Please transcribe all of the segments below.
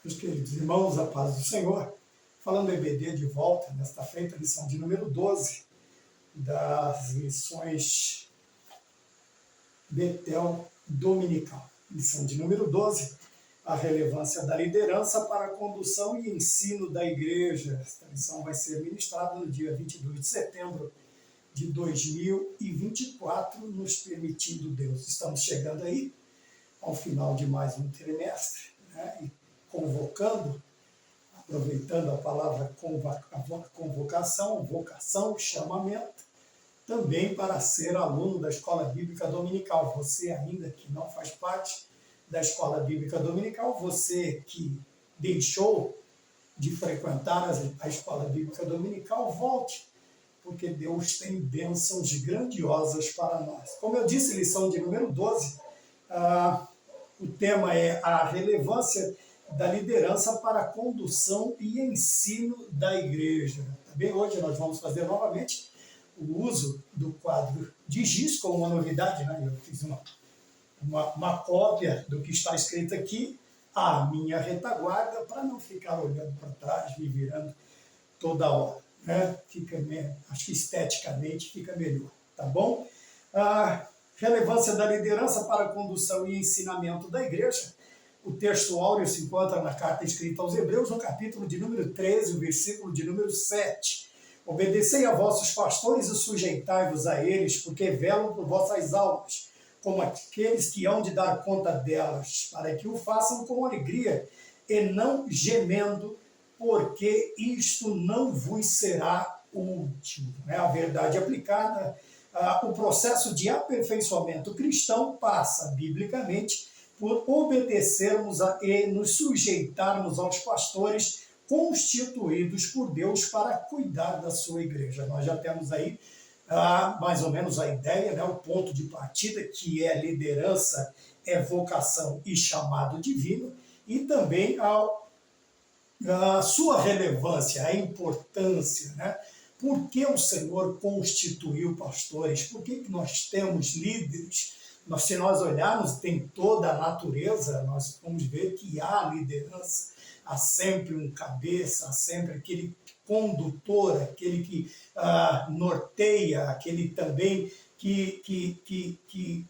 Meus queridos irmãos, a paz do Senhor. Falando EBD de volta, nesta feita, lição de número 12 das lições Betel Dominical. Lição de número 12, a relevância da liderança para a condução e ensino da igreja. Esta lição vai ser ministrada no dia 22 de setembro de 2024, nos permitindo Deus. Estamos chegando aí ao final de mais um trimestre, né? E convocando, aproveitando a palavra convocação, vocação, chamamento, também para ser aluno da Escola Bíblica Dominical. Você ainda que não faz parte da Escola Bíblica Dominical, você que deixou de frequentar a Escola Bíblica Dominical, volte, porque Deus tem bênçãos grandiosas para nós. Como eu disse, lição de número 12, o tema é a relevância da liderança para a condução e ensino da igreja. Também hoje nós vamos fazer novamente o uso do quadro de giz, com uma novidade, né? Eu fiz uma cópia do que está escrito aqui, à minha retaguarda, para não ficar olhando para trás, me virando toda hora, né? Acho que esteticamente fica melhor, tá bom? A relevância da liderança para a condução e ensinamento da igreja. O texto áureo se encontra na carta escrita aos Hebreus, no capítulo de número 13, o versículo de número 7. Obedecei a vossos pastores e sujeitai-vos a eles, porque velam por vossas almas, como aqueles que hão de dar conta delas, para que o façam com alegria e não gemendo, porque isto não vos será útil. A verdade aplicada, o processo de aperfeiçoamento cristão passa, biblicamente, por obedecermos e nos sujeitarmos aos pastores constituídos por Deus para cuidar da sua igreja. Nós já temos aí mais ou menos a ideia, né, o ponto de partida, que é liderança, é vocação e chamado divino, e também a sua relevância, a importância, né? Por que o Senhor constituiu pastores? Por que nós temos líderes? Se nós olharmos, tem toda a natureza, nós vamos ver que há liderança, há sempre um cabeça, há sempre aquele condutor, aquele que norteia, aquele também que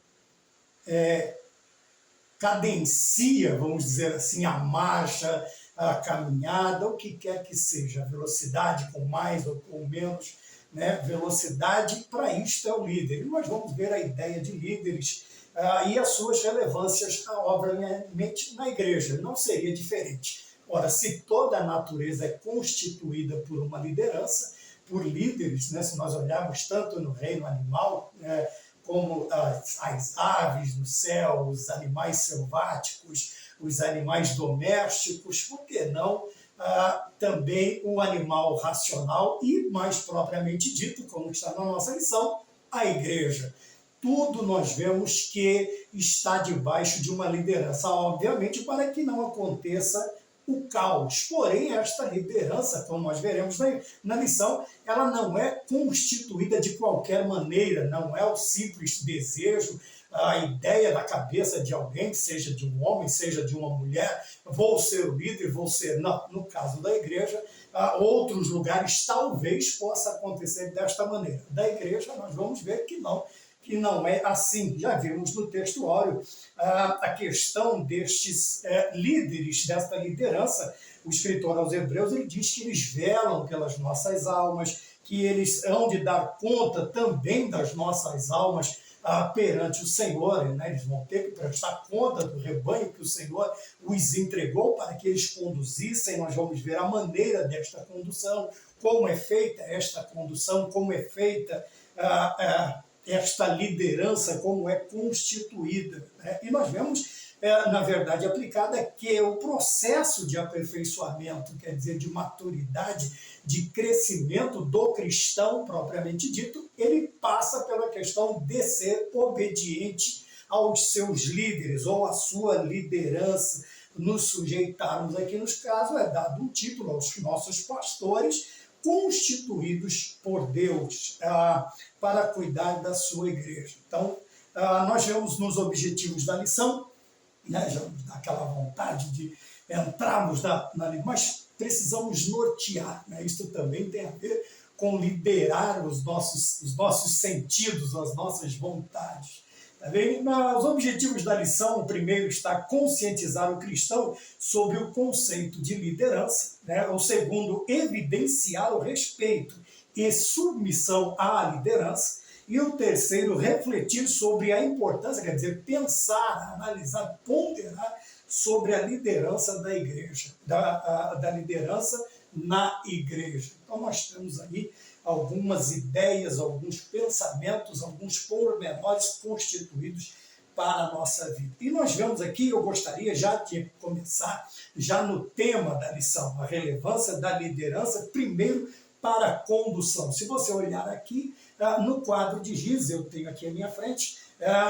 cadencia, vamos dizer assim, a marcha, a caminhada, o que quer que seja, a velocidade com mais ou com menos, né? Velocidade, para isto é o líder. E nós vamos ver a ideia de líderes e as suas relevâncias, obviamente, na igreja. Não seria diferente. Ora, se toda a natureza é constituída por uma liderança, por líderes, né? Se nós olharmos tanto no reino animal, como as aves do céu, os animais selváticos, os animais domésticos, por que não também o animal racional e, mais propriamente dito, como está na nossa lição, a igreja. Tudo nós vemos que está debaixo de uma liderança, obviamente, para que não aconteça o caos. Porém, esta liderança, como nós veremos na lição, ela não é constituída de qualquer maneira, não é o simples desejo, a ideia da cabeça de alguém, seja de um homem, seja de uma mulher, vou ser o líder, vou ser... Não, no caso da igreja, outros lugares talvez possa acontecer desta maneira. Da igreja, nós vamos ver que não é assim. Já vimos no texto áureo a questão destes líderes, desta liderança. O escritor aos Hebreus, ele diz que eles velam pelas nossas almas, que eles hão de dar conta também das nossas almas perante o Senhor, né? Eles vão ter que prestar conta do rebanho que o Senhor os entregou para que eles conduzissem. Nós vamos ver a maneira desta condução, como é feita esta condução, como é feita esta liderança, como é constituída, né? E nós vemos, na verdade aplicada, que o processo de aperfeiçoamento, quer dizer, de maturidade, de crescimento do cristão, propriamente dito, ele passa pela questão de ser obediente aos seus líderes, ou à sua liderança, nos sujeitarmos aqui, nos casos, é dado um título aos nossos pastores, constituídos por Deus para cuidar da sua igreja. Então, nós vemos nos objetivos da lição né? Já nos dá aquela vontade de entrarmos mas precisamos nortear, né? Isso também tem a ver com liderar os nossos sentidos, as nossas vontades. Tá bem? Os objetivos da lição, o primeiro está conscientizar o cristão sobre o conceito de liderança, né? O segundo, evidenciar o respeito e submissão à liderança, e o terceiro, refletir sobre a importância, quer dizer, pensar, analisar, ponderar sobre a liderança da igreja, da liderança na igreja. Então nós temos aí algumas ideias, alguns pensamentos, alguns pormenores constituídos para a nossa vida. E nós vemos aqui, eu gostaria já de começar, já no tema da lição, a relevância da liderança, primeiro para a condução. Se você olhar aqui, no quadro de giz, eu tenho aqui à minha frente,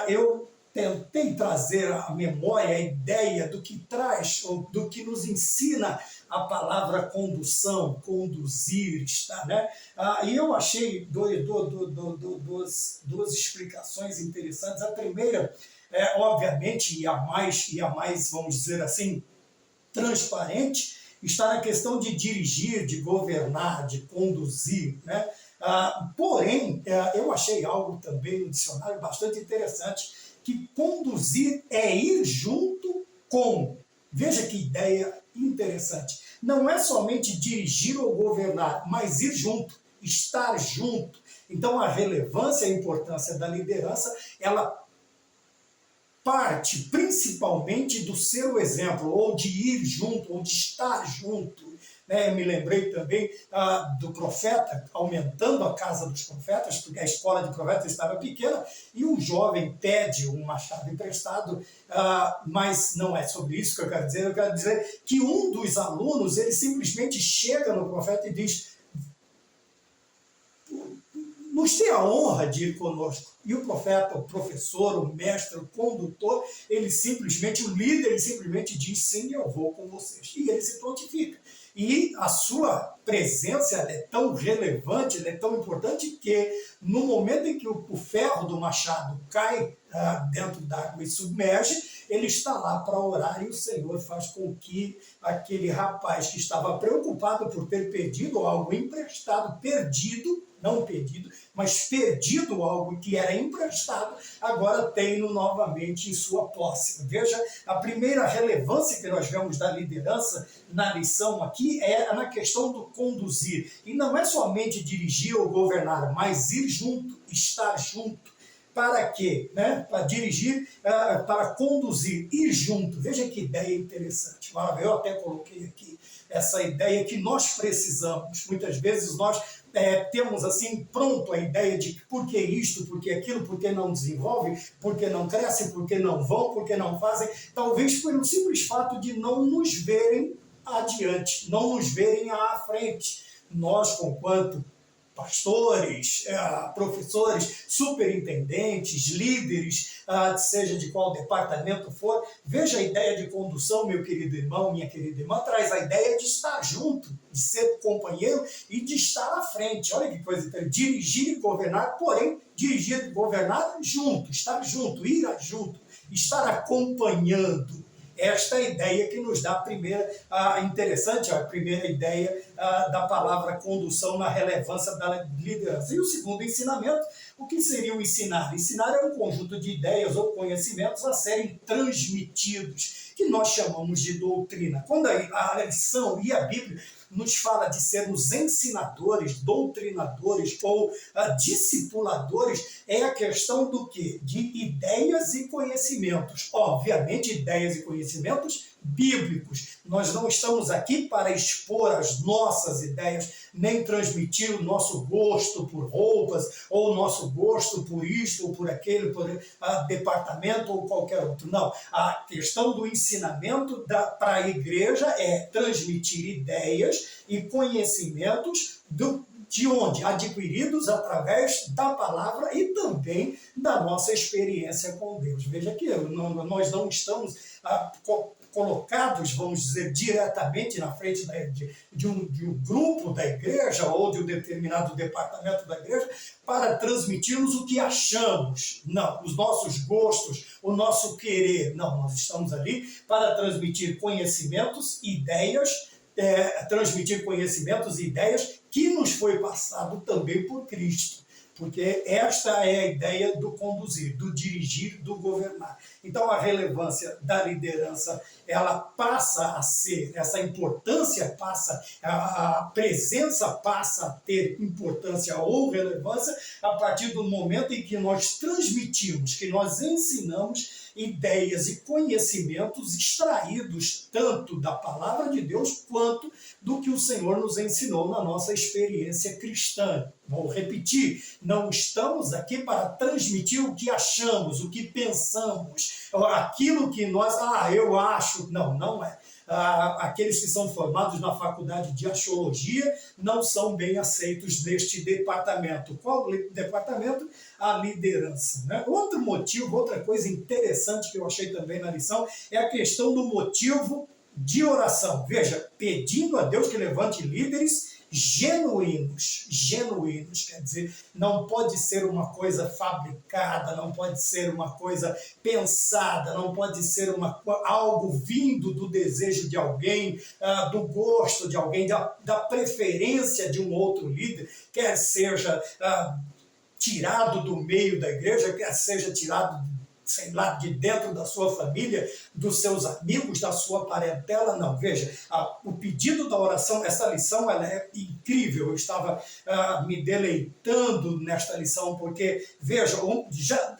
eu tentei trazer à memória a ideia do que traz, ou do que nos ensina a palavra condução, conduzir, está, né? E eu achei duas explicações interessantes. A primeira, obviamente, e a mais, vamos dizer assim, transparente, está na questão de dirigir, de governar, de conduzir, né? Porém, eu achei algo também no dicionário bastante interessante, que conduzir é ir junto com. Veja que ideia interessante. Não é somente dirigir ou governar, mas ir junto, estar junto. Então, a relevância e a importância da liderança, ela parte principalmente do ser o exemplo, ou de ir junto, ou de estar junto. Me lembrei também do profeta, aumentando a casa dos profetas, porque a escola de profetas estava pequena, e um jovem pede um machado emprestado, mas não é sobre isso que eu quero dizer que um dos alunos, ele simplesmente chega no profeta e diz: nos tem a honra de ir conosco. E o profeta, o professor, o mestre, o condutor, o líder, ele simplesmente diz: sim, eu vou com vocês. E ele se prontifica. E a sua presença é tão relevante, ela é tão importante que no momento em que o ferro do machado cai dentro d'água e submerge, ele está lá para orar e o Senhor faz com que aquele rapaz que estava preocupado por ter perdido algo emprestado, não pedido, mas perdido algo que era emprestado, agora tem-no novamente em sua posse. Veja, a primeira relevância que nós vemos da liderança na lição aqui é na questão do conduzir. E não é somente dirigir ou governar, mas ir junto, estar junto. Para quê? Para dirigir, para conduzir, ir junto. Veja que ideia interessante. Eu até coloquei aqui essa ideia que nós precisamos. Muitas vezes nós temos assim pronto a ideia de por que isto, por que aquilo, por que não desenvolve, por que não cresce, por que não vão, por que não fazem. Talvez por um simples fato de não nos verem adiante, não nos verem à frente. Nós, conquanto pastores, professores, superintendentes, líderes, seja de qual departamento for, veja a ideia de condução, meu querido irmão, minha querida irmã, traz a ideia de estar junto, de ser companheiro e de estar à frente. Olha que coisa interessante, dirigir e governar, porém, dirigir e governar junto, estar junto, ir junto, estar acompanhando. Esta é a ideia que nos dá a primeira ideia da palavra condução na relevância da liderança. E o segundo ensinamento, o que seria o ensinar? Ensinar é um conjunto de ideias ou conhecimentos a serem transmitidos, que nós chamamos de doutrina. Quando a lição e a Bíblia nos fala de sermos ensinadores, doutrinadores ou discipuladores, é a questão do quê? De ideias e conhecimentos. Obviamente, ideias e conhecimentos bíblicos. Nós não estamos aqui para expor as nossas ideias, nem transmitir o nosso gosto por roupas, ou o nosso gosto por isto, ou por aquele, por departamento, ou qualquer outro. Não. A questão do ensinamento para a igreja é transmitir ideias e conhecimentos de onde? Adquiridos através da palavra e também da nossa experiência com Deus. Veja que nós não estamos colocados, vamos dizer, diretamente na frente de um grupo da igreja ou de um determinado departamento da igreja para transmitirmos o que achamos. Não, os nossos gostos, o nosso querer. Não, nós estamos ali para transmitir conhecimentos, ideias, que nos foi passado também por Cristo. Porque esta é a ideia do conduzir, do dirigir, do governar. Então a relevância da liderança, ela passa a ser, essa importância passa, a presença passa a ter importância ou relevância a partir do momento em que nós transmitimos, que nós ensinamos ideias e conhecimentos extraídos tanto da palavra de Deus quanto do que o Senhor nos ensinou na nossa experiência cristã. Vou repetir, não estamos aqui para transmitir o que achamos, o que pensamos, aquilo que nós, eu acho. Não, não é. Aqueles que são formados na faculdade de axiologia não são bem aceitos neste departamento. Qual departamento? A liderança. Né? Outro motivo, outra coisa interessante que eu achei também na lição é a questão do motivo de oração. Veja, pedindo a Deus que levante líderes genuínos, quer dizer, não pode ser uma coisa fabricada, não pode ser uma coisa pensada, não pode ser algo vindo do desejo de alguém, do gosto de alguém, da preferência de um outro líder, quer seja tirado do meio da igreja, quer seja tirado, sei lá, de dentro da sua família, dos seus amigos, da sua parentela. Não, veja, o pedido da oração, essa lição, ela é incrível. Eu estava me deleitando nesta lição, porque, veja,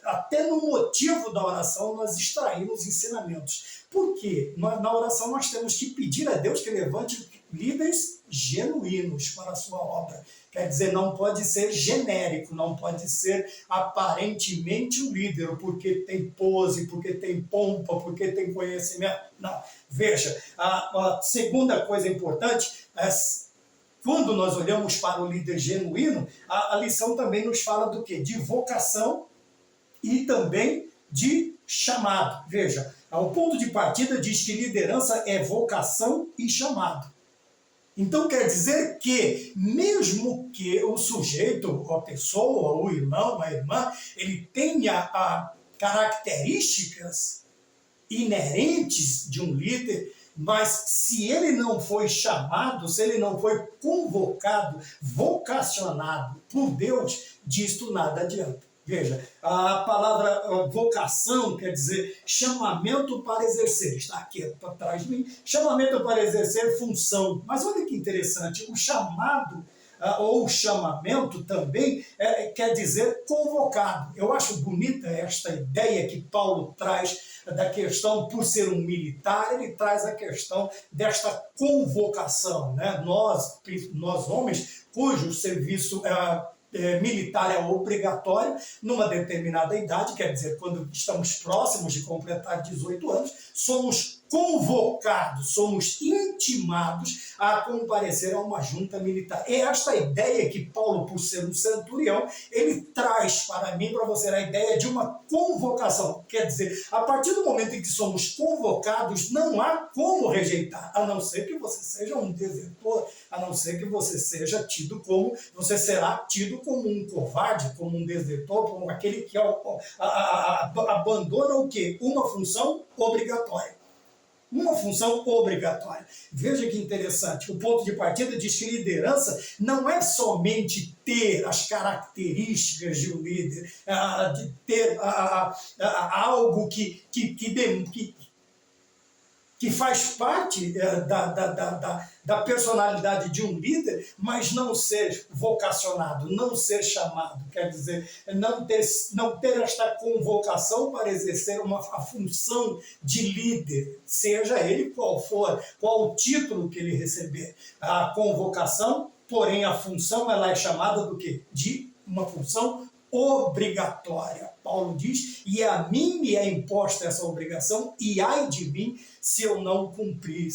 até no motivo da oração nós extraímos ensinamentos. Por quê? Na oração nós temos que pedir a Deus que levante líderes genuínos para a sua obra. Quer dizer, não pode ser genérico, não pode ser aparentemente um líder, porque tem pose, porque tem pompa, porque tem conhecimento. Não. Veja, a segunda coisa importante é, quando nós olhamos para o líder genuíno, a lição também nos fala do quê? De vocação e também de chamado. Veja, o ponto de partida diz que liderança é vocação e chamado. Então quer dizer que, mesmo que o sujeito, a pessoa, o irmão, a irmã, ele tenha características inerentes de um líder, mas se ele não foi chamado, se ele não foi convocado, vocacionado por Deus, disto nada adianta. Veja, a palavra vocação quer dizer chamamento para exercer. Está aqui atrás de mim. Chamamento para exercer função. Mas olha que interessante, o chamado ou chamamento também quer dizer convocado. Eu acho bonita esta ideia que Paulo traz da questão, por ser um militar, ele traz a questão desta convocação. Né? Nós homens, cujo serviço militar é obrigatório numa determinada idade, quer dizer, quando estamos próximos de completar 18 anos, somos convocados, somos intimados a comparecer a uma junta militar. É esta ideia que Paulo, por ser um centurião, ele traz para mim, para você, a ideia de uma convocação. Quer dizer, a partir do momento em que somos convocados, não há como rejeitar, a não ser que você seja um desertor, a não ser que você será tido como um covarde, como um desertor, como aquele que abandona o quê? Uma função obrigatória. Uma função obrigatória. Veja que interessante, o ponto de partida diz que liderança não é somente ter as características de um líder, de ter algo que faz parte da personalidade de um líder, mas não ser vocacionado, não ser chamado. Quer dizer, não ter esta convocação para exercer a função de líder, seja ele qual for, qual o título que ele receber. A convocação, porém, a função, ela é chamada do quê? De uma função obrigatória. Paulo diz, e a mim me é imposta essa obrigação, e ai de mim se eu não cumprir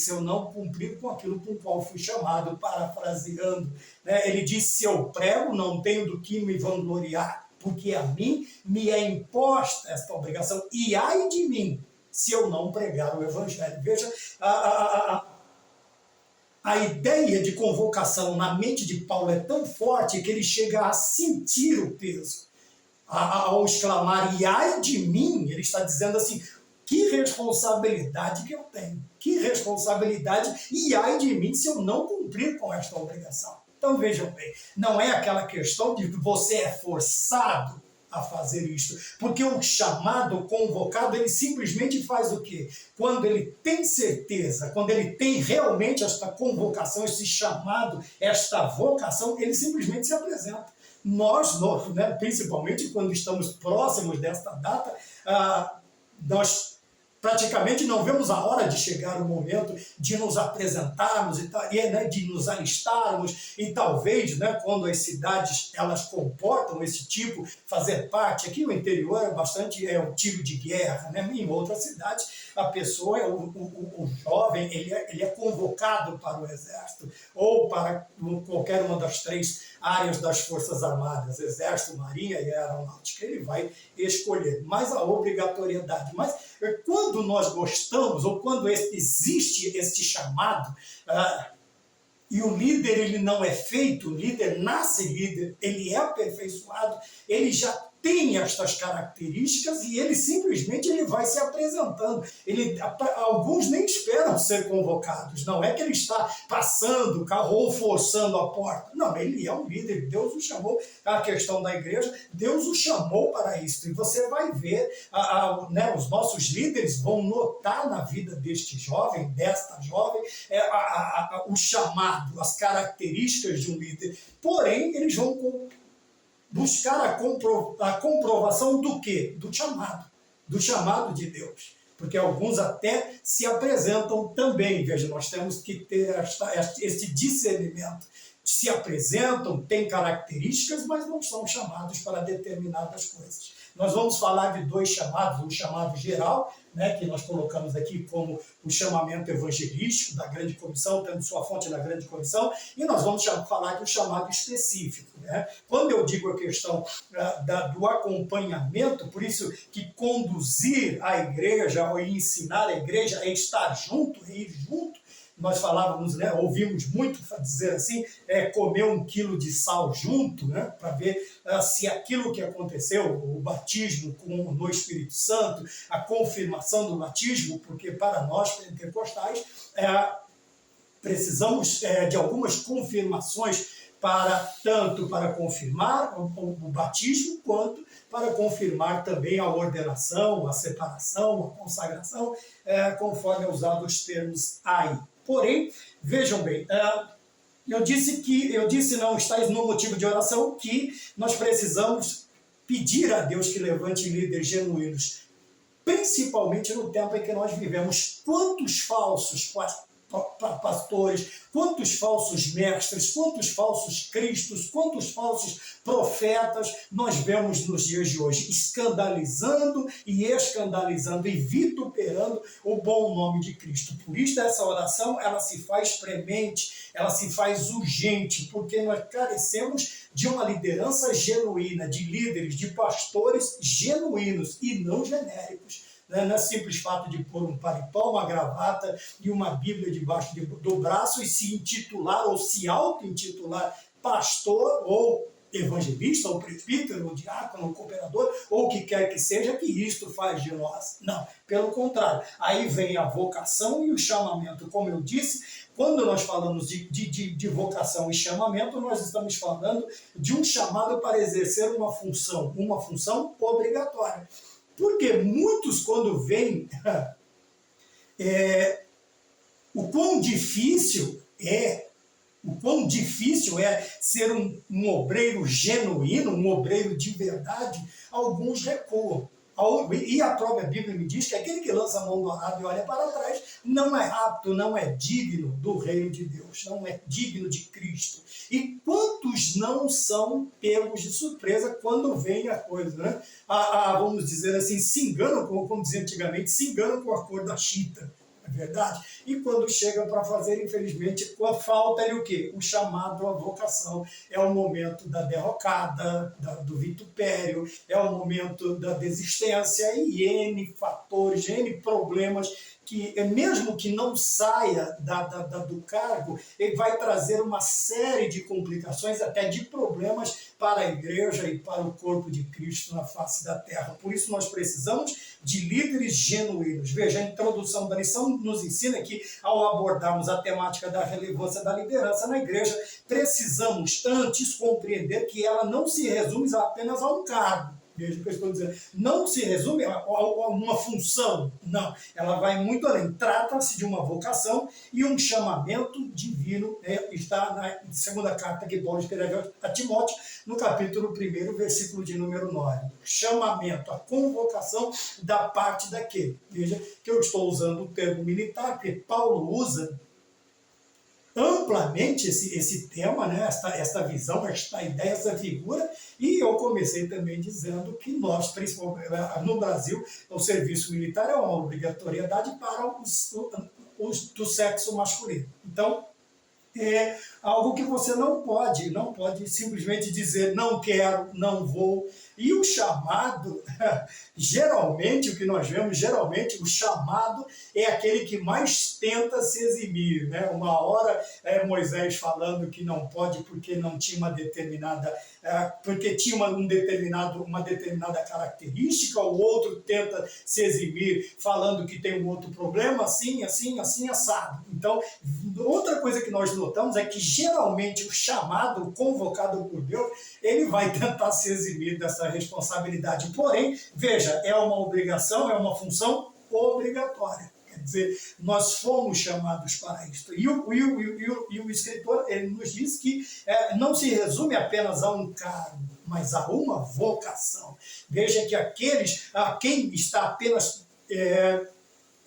com aquilo com o qual fui chamado, parafraseando. Ele diz, se eu prego, não tenho do que me vangloriar, porque a mim me é imposta esta obrigação, e ai de mim se eu não pregar o evangelho. Veja, a ideia de convocação na mente de Paulo é tão forte que ele chega a sentir o peso. Ao exclamar, e ai de mim, ele está dizendo assim, que responsabilidade que eu tenho, que responsabilidade, e ai de mim se eu não cumprir com esta obrigação. Então vejam bem, não é aquela questão de que você é forçado a fazer isto, porque o chamado, convocado, ele simplesmente faz o quê? Quando ele tem certeza, quando ele tem realmente esta convocação, esse chamado, esta vocação, ele simplesmente se apresenta. Nós, né, principalmente quando estamos próximos desta data, nós praticamente não vemos a hora de chegar o momento de nos apresentarmos né, de nos alistarmos e talvez, né, quando as cidades elas comportam esse tipo, fazer parte. Aqui no interior é um tiro de guerra, né? Em outras cidades a pessoa, o jovem, ele é convocado para o exército ou para qualquer uma das 3 áreas das Forças Armadas, Exército, Marinha e Aeronáutica, ele vai escolher, mas a obrigatoriedade. Mas quando nós gostamos, ou quando existe este chamado, e o líder ele não é feito, o líder nasce líder, ele é aperfeiçoado, ele já tem estas características e ele simplesmente ele vai se apresentando. Alguns nem esperam ser convocados, não é que ele está passando o carro ou forçando a porta. Não, ele é um líder, Deus o chamou. A questão da igreja, Deus o chamou para isso. E você vai ver, né, os nossos líderes vão notar na vida deste jovem, desta jovem, o chamado, as características de um líder. Porém, eles vão buscar a comprovação do quê? Do chamado de Deus. Porque alguns até se apresentam também. Veja, nós temos que ter este discernimento. Se apresentam, têm características, mas não são chamados para determinadas coisas. Nós vamos falar de 2 chamados, um chamado geral, né, que nós colocamos aqui como o chamamento evangelístico da grande comissão, tendo sua fonte na grande comissão, e nós vamos falar de um chamado específico. Né? Quando eu digo a questão do acompanhamento, por isso que conduzir a igreja ou ensinar a igreja é estar junto, é ir junto. Nós falávamos, né, ouvimos muito dizer assim, comer 1 quilo de sal junto, né, para ver se aquilo que aconteceu, o batismo no Espírito Santo, a confirmação do batismo, porque para nós pentecostais precisamos de algumas confirmações tanto para confirmar o batismo, quanto para confirmar também a ordenação, a separação, a consagração, conforme é usado os termos aí. Porém, vejam bem, eu disse não estáis no motivo de oração, que nós precisamos pedir a Deus que levante líderes genuínos, principalmente no tempo em que nós vivemos. Quantos falsos pastores, quantos falsos mestres, quantos falsos cristos, quantos falsos profetas nós vemos nos dias de hoje, escandalizando e vituperando o bom nome de Cristo. Por isso essa oração, ela se faz premente, ela se faz urgente, porque nós carecemos de uma liderança genuína, de líderes, de pastores genuínos e não genéricos. Não é simples fato de pôr um paletó, uma gravata e uma Bíblia debaixo do braço e se intitular ou se auto-intitular pastor ou evangelista, ou presbítero, ou diácono, ou cooperador, ou o que quer que seja, que isto faz de nós. Não, pelo contrário. Aí vem a vocação e o chamamento. Como eu disse, quando nós falamos de vocação e chamamento, nós estamos falando de um chamado para exercer uma função obrigatória. Porque muitos, quando veem o quão difícil é ser um obreiro genuíno, um obreiro de verdade, alguns recuam. E a própria Bíblia me diz que aquele que lança a mão do arado e olha para trás não é apto, não é digno do reino de Deus, não é digno de Cristo. E quantos não são pegos de surpresa quando vem a coisa, né? Vamos dizer assim, se enganam, como dizia antigamente, se enganam com a cor da chita. é verdade? E quando chega para fazer, infelizmente, falta-lhe o quê? O chamado à vocação. É o momento da derrocada, do vitupério, é o momento da desistência e N fatores, N problemas que, mesmo que não saia do cargo, ele vai trazer uma série de complicações, até de problemas para a igreja e para o corpo de Cristo na face da terra. Por isso nós precisamos de líderes genuínos. Veja, a introdução da lição nos ensina que, ao abordarmos a temática da relevância da liderança na igreja, precisamos antes compreender que ela não se resume apenas a um cargo. Veja o que eu estou dizendo. Não se resume a uma função, não. Ela vai muito além. Trata-se de uma vocação e um chamamento divino. Está na segunda carta que Paulo escreveu a Timóteo, no capítulo 1, versículo de número 9. Chamamento, a convocação da parte daquele. Veja que eu estou usando o termo militar, que Paulo usa amplamente esse tema, né? esta visão, esta ideia, essa figura, e eu comecei também dizendo que nós, principalmente no Brasil, o serviço militar é uma obrigatoriedade para os do sexo masculino. Então, é algo que você não pode simplesmente dizer não quero, não vou. E o chamado, geralmente, o que nós vemos, o chamado é aquele que mais tenta se eximir, né? Uma hora Moisés falando que não pode porque não tinha uma determinada, porque tinha uma determinada característica, o outro tenta se eximir falando que tem um outro problema, assim, assado. Então, outra coisa que nós notamos é que geralmente o chamado, o convocado por Deus, ele vai tentar se eximir dessa responsabilidade. Porém, veja, é uma obrigação, é uma função obrigatória. Quer dizer, nós fomos chamados para isso. E o escritor, ele nos diz que não se resume apenas a um cargo, mas a uma vocação. Veja que quem está apenas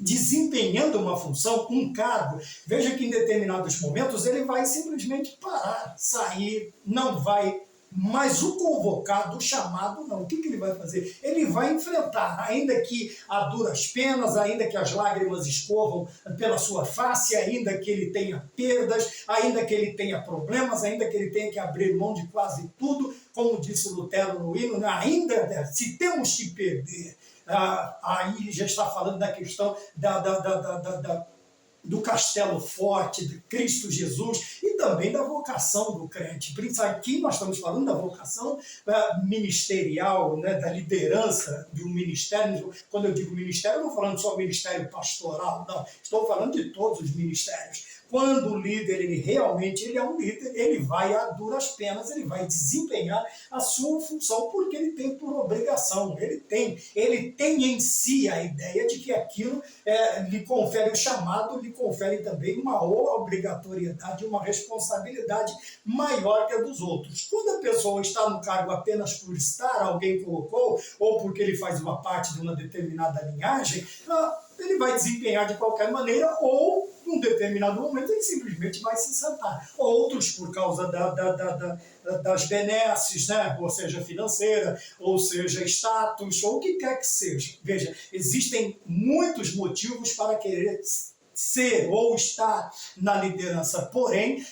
desempenhando uma função, um cargo, veja que em determinados momentos ele vai simplesmente parar, sair, não vai. Mas o convocado, o chamado, não. O que ele vai fazer? Ele vai enfrentar, ainda que a duras penas, ainda que as lágrimas escorram pela sua face, ainda que ele tenha perdas, ainda que ele tenha problemas, ainda que ele tenha que abrir mão de quase tudo, como disse Lutero no hino, ainda se temos que perder. Aí já está falando da questão do castelo forte, de Cristo Jesus, e também da vocação do crente. Aqui nós estamos falando da vocação ministerial, né, da liderança de um ministério. Quando eu digo ministério, eu não estou falando só ministério pastoral, não. Estou falando de todos os ministérios. Quando o líder, ele é um líder, ele vai a duras penas, ele vai desempenhar a sua função, porque ele tem por obrigação, ele tem em si a ideia de que aquilo lhe confere o chamado, lhe confere também uma obrigatoriedade, uma responsabilidade maior que a dos outros. Quando a pessoa está no cargo apenas por estar, alguém colocou, ou porque ele faz uma parte de uma determinada linhagem, ele vai desempenhar de qualquer maneira, ou num determinado momento ele simplesmente vai se sentar. Outros, por causa das benesses, né? Ou seja, financeira, ou seja, status, ou o que quer que seja. Veja, existem muitos motivos para querer ser ou estar na liderança. Porém,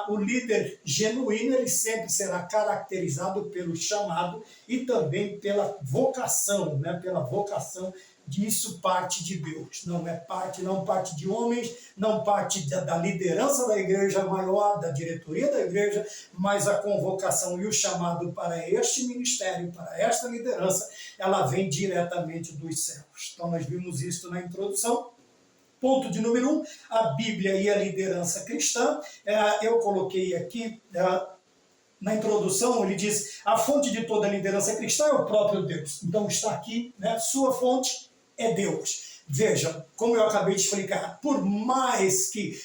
o líder genuíno, ele sempre será caracterizado pelo chamado e também pela vocação, né? Pela vocação. Disso parte de Deus, não parte de homens, não parte da liderança da igreja maior, da diretoria da igreja, mas a convocação e o chamado para este ministério, para esta liderança, ela vem diretamente dos céus. Então nós vimos isso na introdução. Ponto de número 1, a Bíblia e a liderança cristã. Eu coloquei aqui na introdução, ele diz, a fonte de toda a liderança cristã é o próprio Deus. Então está aqui, né, sua fonte é Deus. Vejam, como eu acabei de explicar, por mais que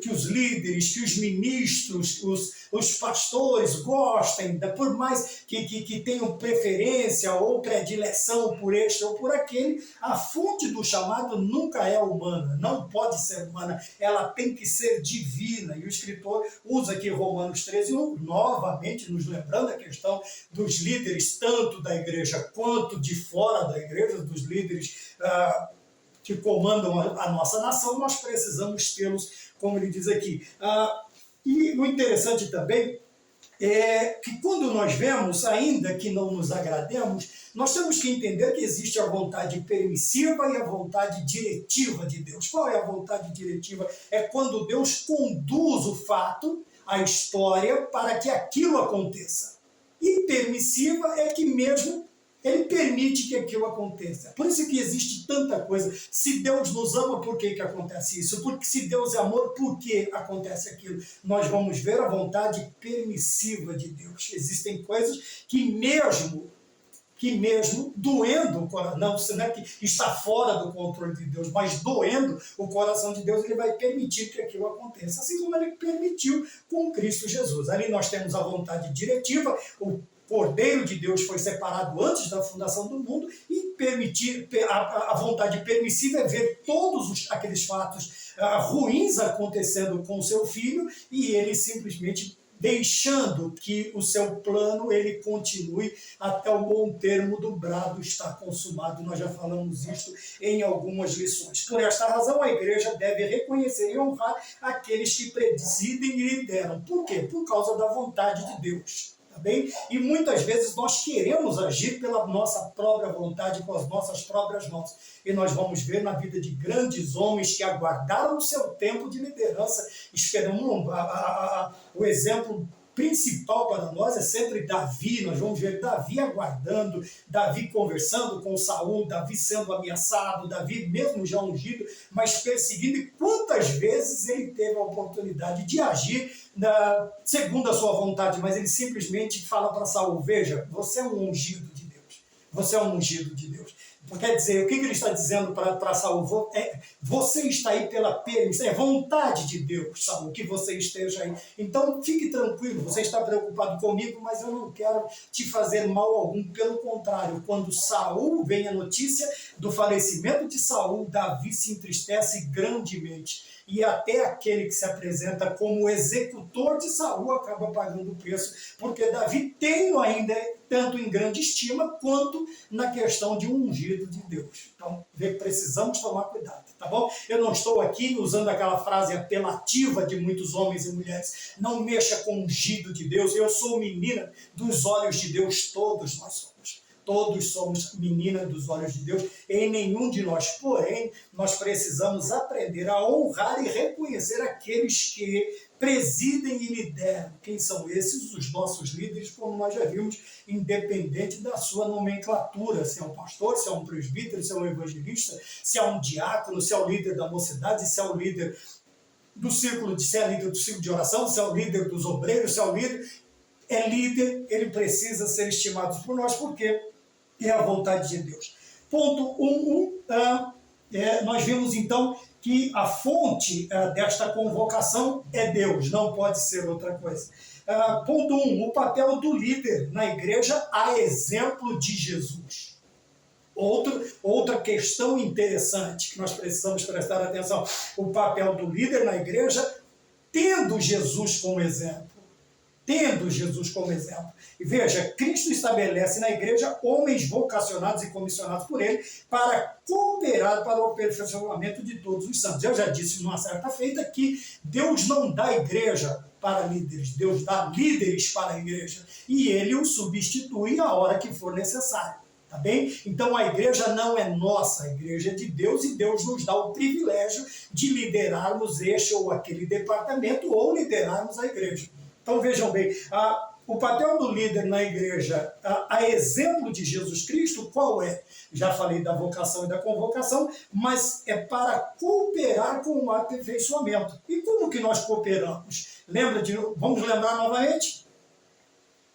os líderes, que os ministros, os pastores gostem, por mais que tenham preferência ou predileção por este ou por aquele, a fonte do chamado nunca é humana, não pode ser humana, ela tem que ser divina. E o escritor usa aqui Romanos 13:1, novamente nos lembrando a questão dos líderes, tanto da igreja quanto de fora da igreja, dos líderes que comandam a nossa nação, nós precisamos tê-los, como ele diz aqui. E o interessante também é que quando nós vemos, ainda que não nos agrademos, nós temos que entender que existe a vontade permissiva e a vontade diretiva de Deus. Qual é a vontade diretiva? É quando Deus conduz o fato, a história, para que aquilo aconteça. E permissiva é que mesmo ele permite que aquilo aconteça. Por isso que existe tanta coisa. Se Deus nos ama, por que acontece isso? Porque se Deus é amor, por que acontece aquilo? Nós vamos ver a vontade permissiva de Deus. Existem coisas que mesmo doendo, não é que está fora do controle de Deus, mas doendo o coração de Deus, ele vai permitir que aquilo aconteça. Assim como ele permitiu com Cristo Jesus. Ali nós temos a vontade diretiva, o Cordeiro de Deus foi separado antes da fundação do mundo, e a vontade permissiva é ver todos aqueles fatos ruins acontecendo com o seu filho, e ele simplesmente deixando que o seu plano ele continue até o bom termo do brado estar consumado. Nós já falamos isso em algumas lições. Por esta razão, a igreja deve reconhecer e honrar aqueles que presidem e lideram. Por quê? Por causa da vontade de Deus. Bem? E muitas vezes nós queremos agir pela nossa própria vontade, com as nossas próprias mãos. E nós vamos ver na vida de grandes homens que aguardaram o seu tempo de liderança, esperando o exemplo principal para nós é sempre Davi. Nós vamos ver Davi aguardando, Davi conversando com Saul, Davi sendo ameaçado, Davi mesmo já ungido, mas perseguindo. E quantas vezes ele teve a oportunidade de agir segundo a sua vontade, mas ele simplesmente fala para Saul: veja, você é um ungido de Deus, você é um ungido de Deus. Quer dizer, o que ele está dizendo para Saul? Você está aí pela permissão, é vontade de Deus, Saul, que você esteja aí. Então, fique tranquilo, você está preocupado comigo, mas eu não quero te fazer mal algum. Pelo contrário, quando Saul vem a notícia do falecimento de Saul, Davi se entristece grandemente. E até aquele que se apresenta como executor de Saul acaba pagando o preço, porque Davi tem ainda tanto em grande estima quanto na questão de um ungido de Deus. Então, precisamos tomar cuidado, tá bom? Eu não estou aqui usando aquela frase apelativa de muitos homens e mulheres: não mexa com o ungido de Deus, eu sou menina dos olhos de Deus. Todos nós somos. Todos somos meninas dos olhos de Deus, em nenhum de nós. Porém, nós precisamos aprender a honrar e reconhecer aqueles que presidem e lideram. Quem são esses? Os nossos líderes, como nós já vimos, independente da sua nomenclatura, se é um pastor, se é um presbítero, se é um evangelista, se é um diácono, se é o líder da mocidade, se é o líder do círculo, se é líder do círculo de oração, se é o líder dos obreiros, se é o líder... É líder, ele precisa ser estimado por nós, porque é a vontade de Deus. Ponto 1. Nós vimos então que a fonte desta convocação é Deus, não pode ser outra coisa. Ponto 1. O papel do líder na igreja a exemplo de Jesus. Outra questão interessante que nós precisamos prestar atenção: o papel do líder na igreja tendo Jesus como exemplo. Tendo Jesus como exemplo. E veja, Cristo estabelece na igreja homens vocacionados e comissionados por ele para cooperar para o aperfeiçoamento de todos os santos. Eu já disse numa certa feita que Deus não dá igreja para líderes, Deus dá líderes para a igreja, e ele os substitui a hora que for necessário. Tá bem? Então a igreja não é nossa, a igreja é de Deus, e Deus nos dá o privilégio de liderarmos este ou aquele departamento, ou liderarmos a igreja. Então vejam bem, o papel do líder na igreja, a exemplo de Jesus Cristo, qual é? Já falei da vocação e da convocação, mas é para cooperar com o aperfeiçoamento. E como que nós cooperamos? Vamos lembrar novamente?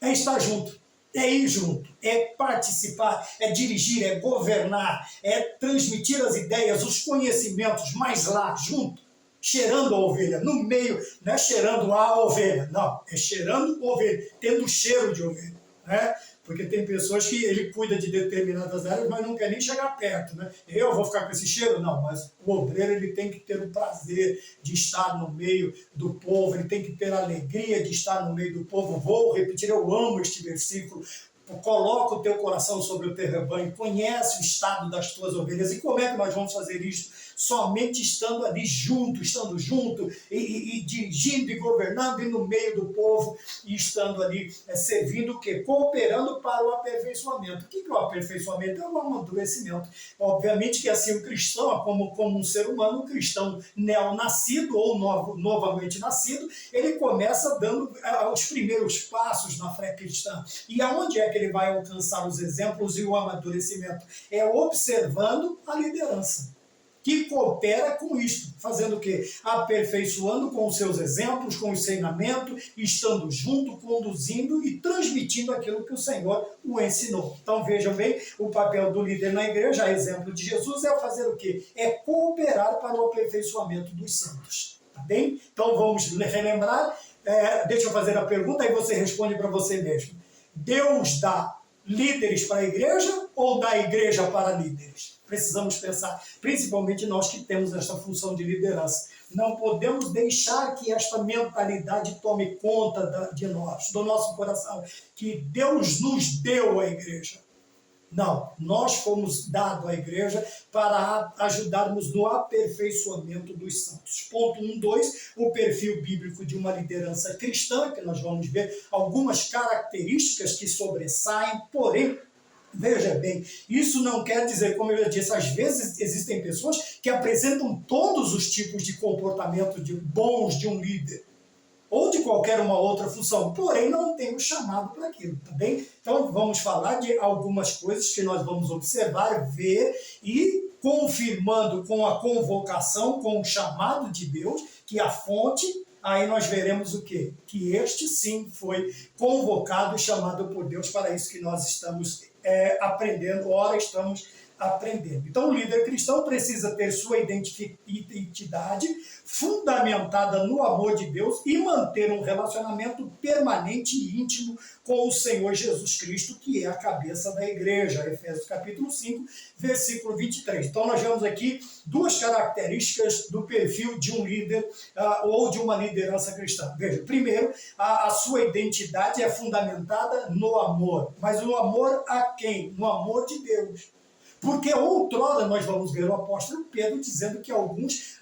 É estar junto, é ir junto, é participar, é dirigir, é governar, é transmitir as ideias, os conhecimentos, mas lá, junto. Cheirando a ovelha, no meio, não é cheirando a ovelha, não, é cheirando a ovelha, tendo cheiro de ovelha, né? Porque tem pessoas que ele cuida de determinadas áreas, mas não quer nem chegar perto, né? Eu vou ficar com esse cheiro? Não, mas o obreiro ele tem que ter o prazer de estar no meio do povo, ele tem que ter a alegria de estar no meio do povo. Vou repetir, eu amo este versículo. coloca o teu coração sobre o teu rebanho, conhece o estado das tuas ovelhas. E como é que nós vamos fazer isso? Somente estando ali junto, e dirigindo e governando e no meio do povo, e estando ali servindo o quê? Cooperando para o aperfeiçoamento. O que é o aperfeiçoamento? É o amadurecimento. Obviamente que assim o cristão, como um ser humano, um cristão neonascido ou novamente nascido, ele começa dando os primeiros passos na fé cristã. E aonde é que ele vai alcançar os exemplos e o amadurecimento? É observando a liderança, que coopera com isto, fazendo o quê? Aperfeiçoando com os seus exemplos, com o ensinamento, estando junto, conduzindo e transmitindo aquilo que o Senhor o ensinou. Então vejam bem, o papel do líder na igreja, a exemplo de Jesus, é fazer o quê? É cooperar para o aperfeiçoamento dos santos. Tá bem? Então vamos relembrar, deixa eu fazer a pergunta, aí você responde para você mesmo. Deus dá líderes para a igreja ou dá igreja para líderes? Precisamos pensar, principalmente nós que temos esta função de liderança. Não podemos deixar que esta mentalidade tome conta de nós, do nosso coração, que Deus nos deu a igreja. Não, nós fomos dados à igreja para ajudarmos no aperfeiçoamento dos santos. Ponto 1, 2, o perfil bíblico de uma liderança cristã, que nós vamos ver algumas características que sobressaem, porém, veja bem, isso não quer dizer, como eu já disse, às vezes existem pessoas que apresentam todos os tipos de comportamento bons de um líder, ou de qualquer uma outra função, porém não tem o chamado para aquilo, tá bem? Então vamos falar de algumas coisas que nós vamos observar, ver e confirmando com a convocação, com o chamado de Deus, que a fonte, aí nós veremos o quê? Que este sim foi convocado e chamado por Deus para isso que nós estamos aprendendo, ora estamos aprendendo. Então o líder cristão precisa ter sua identidade fundamentada no amor de Deus e manter um relacionamento permanente e íntimo com o Senhor Jesus Cristo, que é a cabeça da igreja. Efésios capítulo 5, versículo 23. Então nós vemos aqui duas características do perfil de um líder ou de uma liderança cristã. Veja, primeiro, a sua identidade é fundamentada no amor. Mas no amor a quem? No amor de Deus. Porque outrora nós vamos ver o apóstolo Pedro dizendo que alguns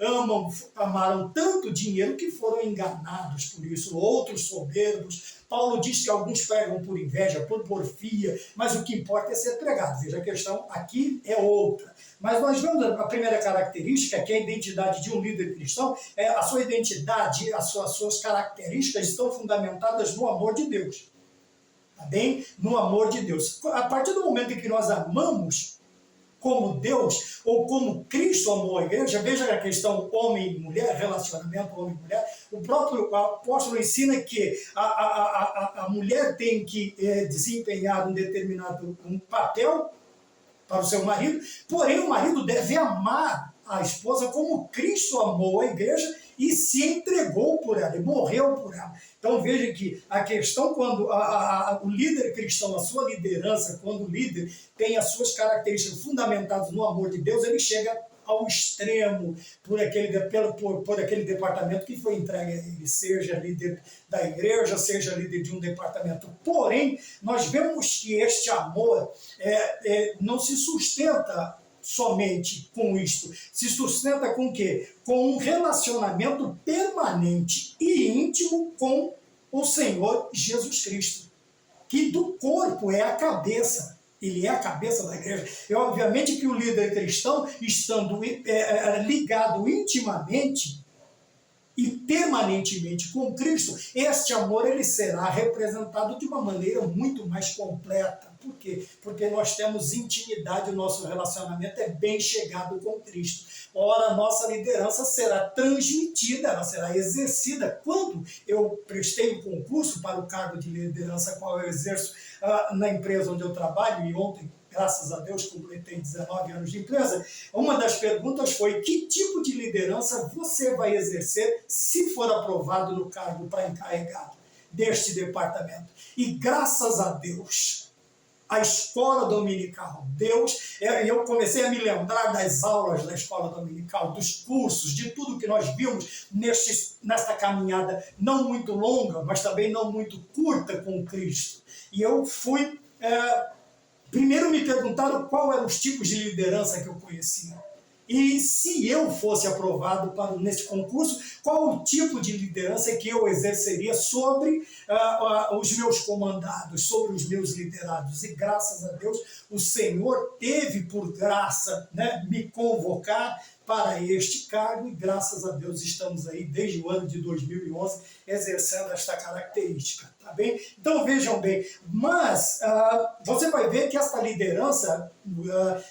amaram tanto dinheiro que foram enganados por isso, outros soberbos. Paulo diz que alguns pregam por inveja, por porfia, mas o que importa é ser pregado. Veja, a questão aqui é outra. Mas nós vemos a primeira característica, que é a identidade de um líder cristão, a sua identidade, as suas características estão fundamentadas no amor de Deus. Tá bem? No amor de Deus. A partir do momento em que nós amamos como Deus, ou como Cristo amou a igreja, veja a questão homem e mulher, relacionamento homem e mulher, o próprio apóstolo ensina que a mulher tem que desempenhar um determinado papel para o seu marido, porém o marido deve amar a esposa como Cristo amou a igreja e se entregou por ela, e morreu por ela. Então veja que a questão quando o líder cristão, a sua liderança, quando o líder tem as suas características fundamentadas no amor de Deus, ele chega ao extremo por aquele departamento que foi entregue a ele, seja líder da igreja, seja líder de um departamento. Porém, nós vemos que este amor não se sustenta somente com isto. Se sustenta com o quê? Com um relacionamento permanente e íntimo com o Senhor Jesus Cristo, que do corpo é a cabeça. Ele é a cabeça da igreja. É obviamente que o líder cristão, estando ligado intimamente e permanentemente com Cristo, este amor ele será representado de uma maneira muito mais completa. Por quê? Porque nós temos intimidade, o nosso relacionamento é bem chegado com Cristo. Ora, a nossa liderança será transmitida, ela será exercida. Quando eu prestei um concurso para o cargo de liderança, qual eu exerço na empresa onde eu trabalho, e ontem, graças a Deus, completei 19 anos de empresa, uma das perguntas foi: que tipo de liderança você vai exercer se for aprovado no cargo para encarregado deste departamento? E graças a Deus, a escola dominical, eu comecei a me lembrar das aulas da escola dominical, dos cursos, de tudo que nós vimos nesta caminhada não muito longa, mas também não muito curta com Cristo. E eu fui primeiro me perguntaram qual eram os tipos de liderança que eu conhecia. E se eu fosse aprovado nesse concurso, qual o tipo de liderança que eu exerceria sobre os meus comandados, sobre os meus liderados. E graças a Deus, o Senhor teve por graça, né, me convocar para este cargo, e graças a Deus estamos aí desde o ano de 2011 exercendo esta característica, tá bem? Então vejam bem, mas você vai ver que essa liderança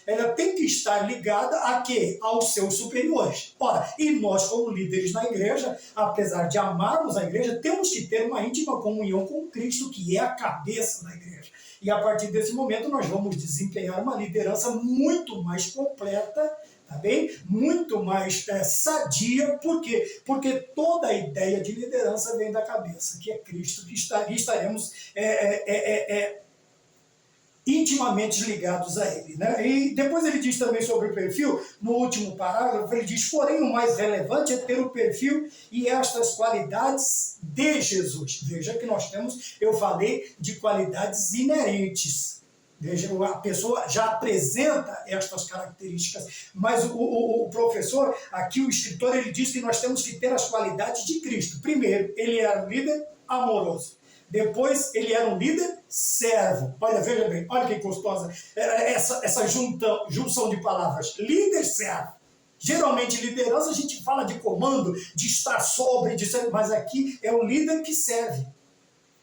ela tem que estar ligada a quê? Aos seus superiores. Ora, e nós como líderes na igreja, apesar de amarmos a igreja, temos que ter uma íntima comunhão com Cristo, que é a cabeça da igreja. E a partir desse momento nós vamos desempenhar uma liderança muito mais completa, tá bem? Muito mais sadia. Por quê? Porque toda a ideia de liderança vem da cabeça, que é Cristo, que estaremos intimamente ligados a Ele, né? E depois ele diz também sobre o perfil, no último parágrafo, ele diz, porém o mais relevante é ter o perfil e estas qualidades de Jesus. Veja que nós temos, eu falei de qualidades inerentes. Veja, a pessoa já apresenta estas características, mas o professor, aqui o escritor, ele diz que nós temos que ter as qualidades de Cristo. Primeiro, ele era um líder amoroso. Depois, ele era um líder servo. Olha, veja bem, olha que gostosa essa junção de palavras. Líder, servo. Geralmente, liderança, a gente fala de comando, de estar sobre, mas aqui é o líder que serve.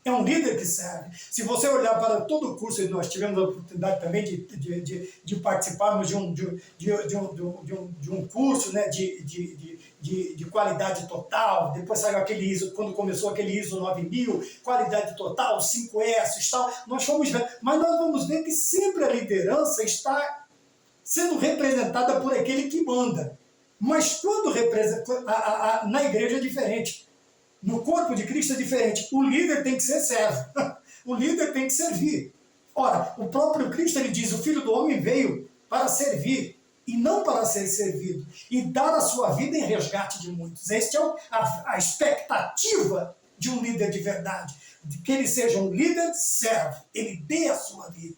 É um líder que serve. Se você olhar para todo o curso, e nós tivemos a oportunidade também de participarmos de um curso, né, de qualidade total, depois saiu aquele ISO, quando começou aquele ISO 9000, qualidade total, 5S e tal, nós fomos vendo, mas nós vamos ver que sempre a liderança está sendo representada por aquele que manda. Mas quando na igreja é diferente. No corpo de Cristo é diferente. O líder tem que ser servo. O líder tem que servir. Ora, o próprio Cristo, ele diz, o Filho do Homem veio para servir e não para ser servido, e dar a sua vida em resgate de muitos. Esta é a expectativa de um líder de verdade, de que ele seja um líder servo, ele dê a sua vida,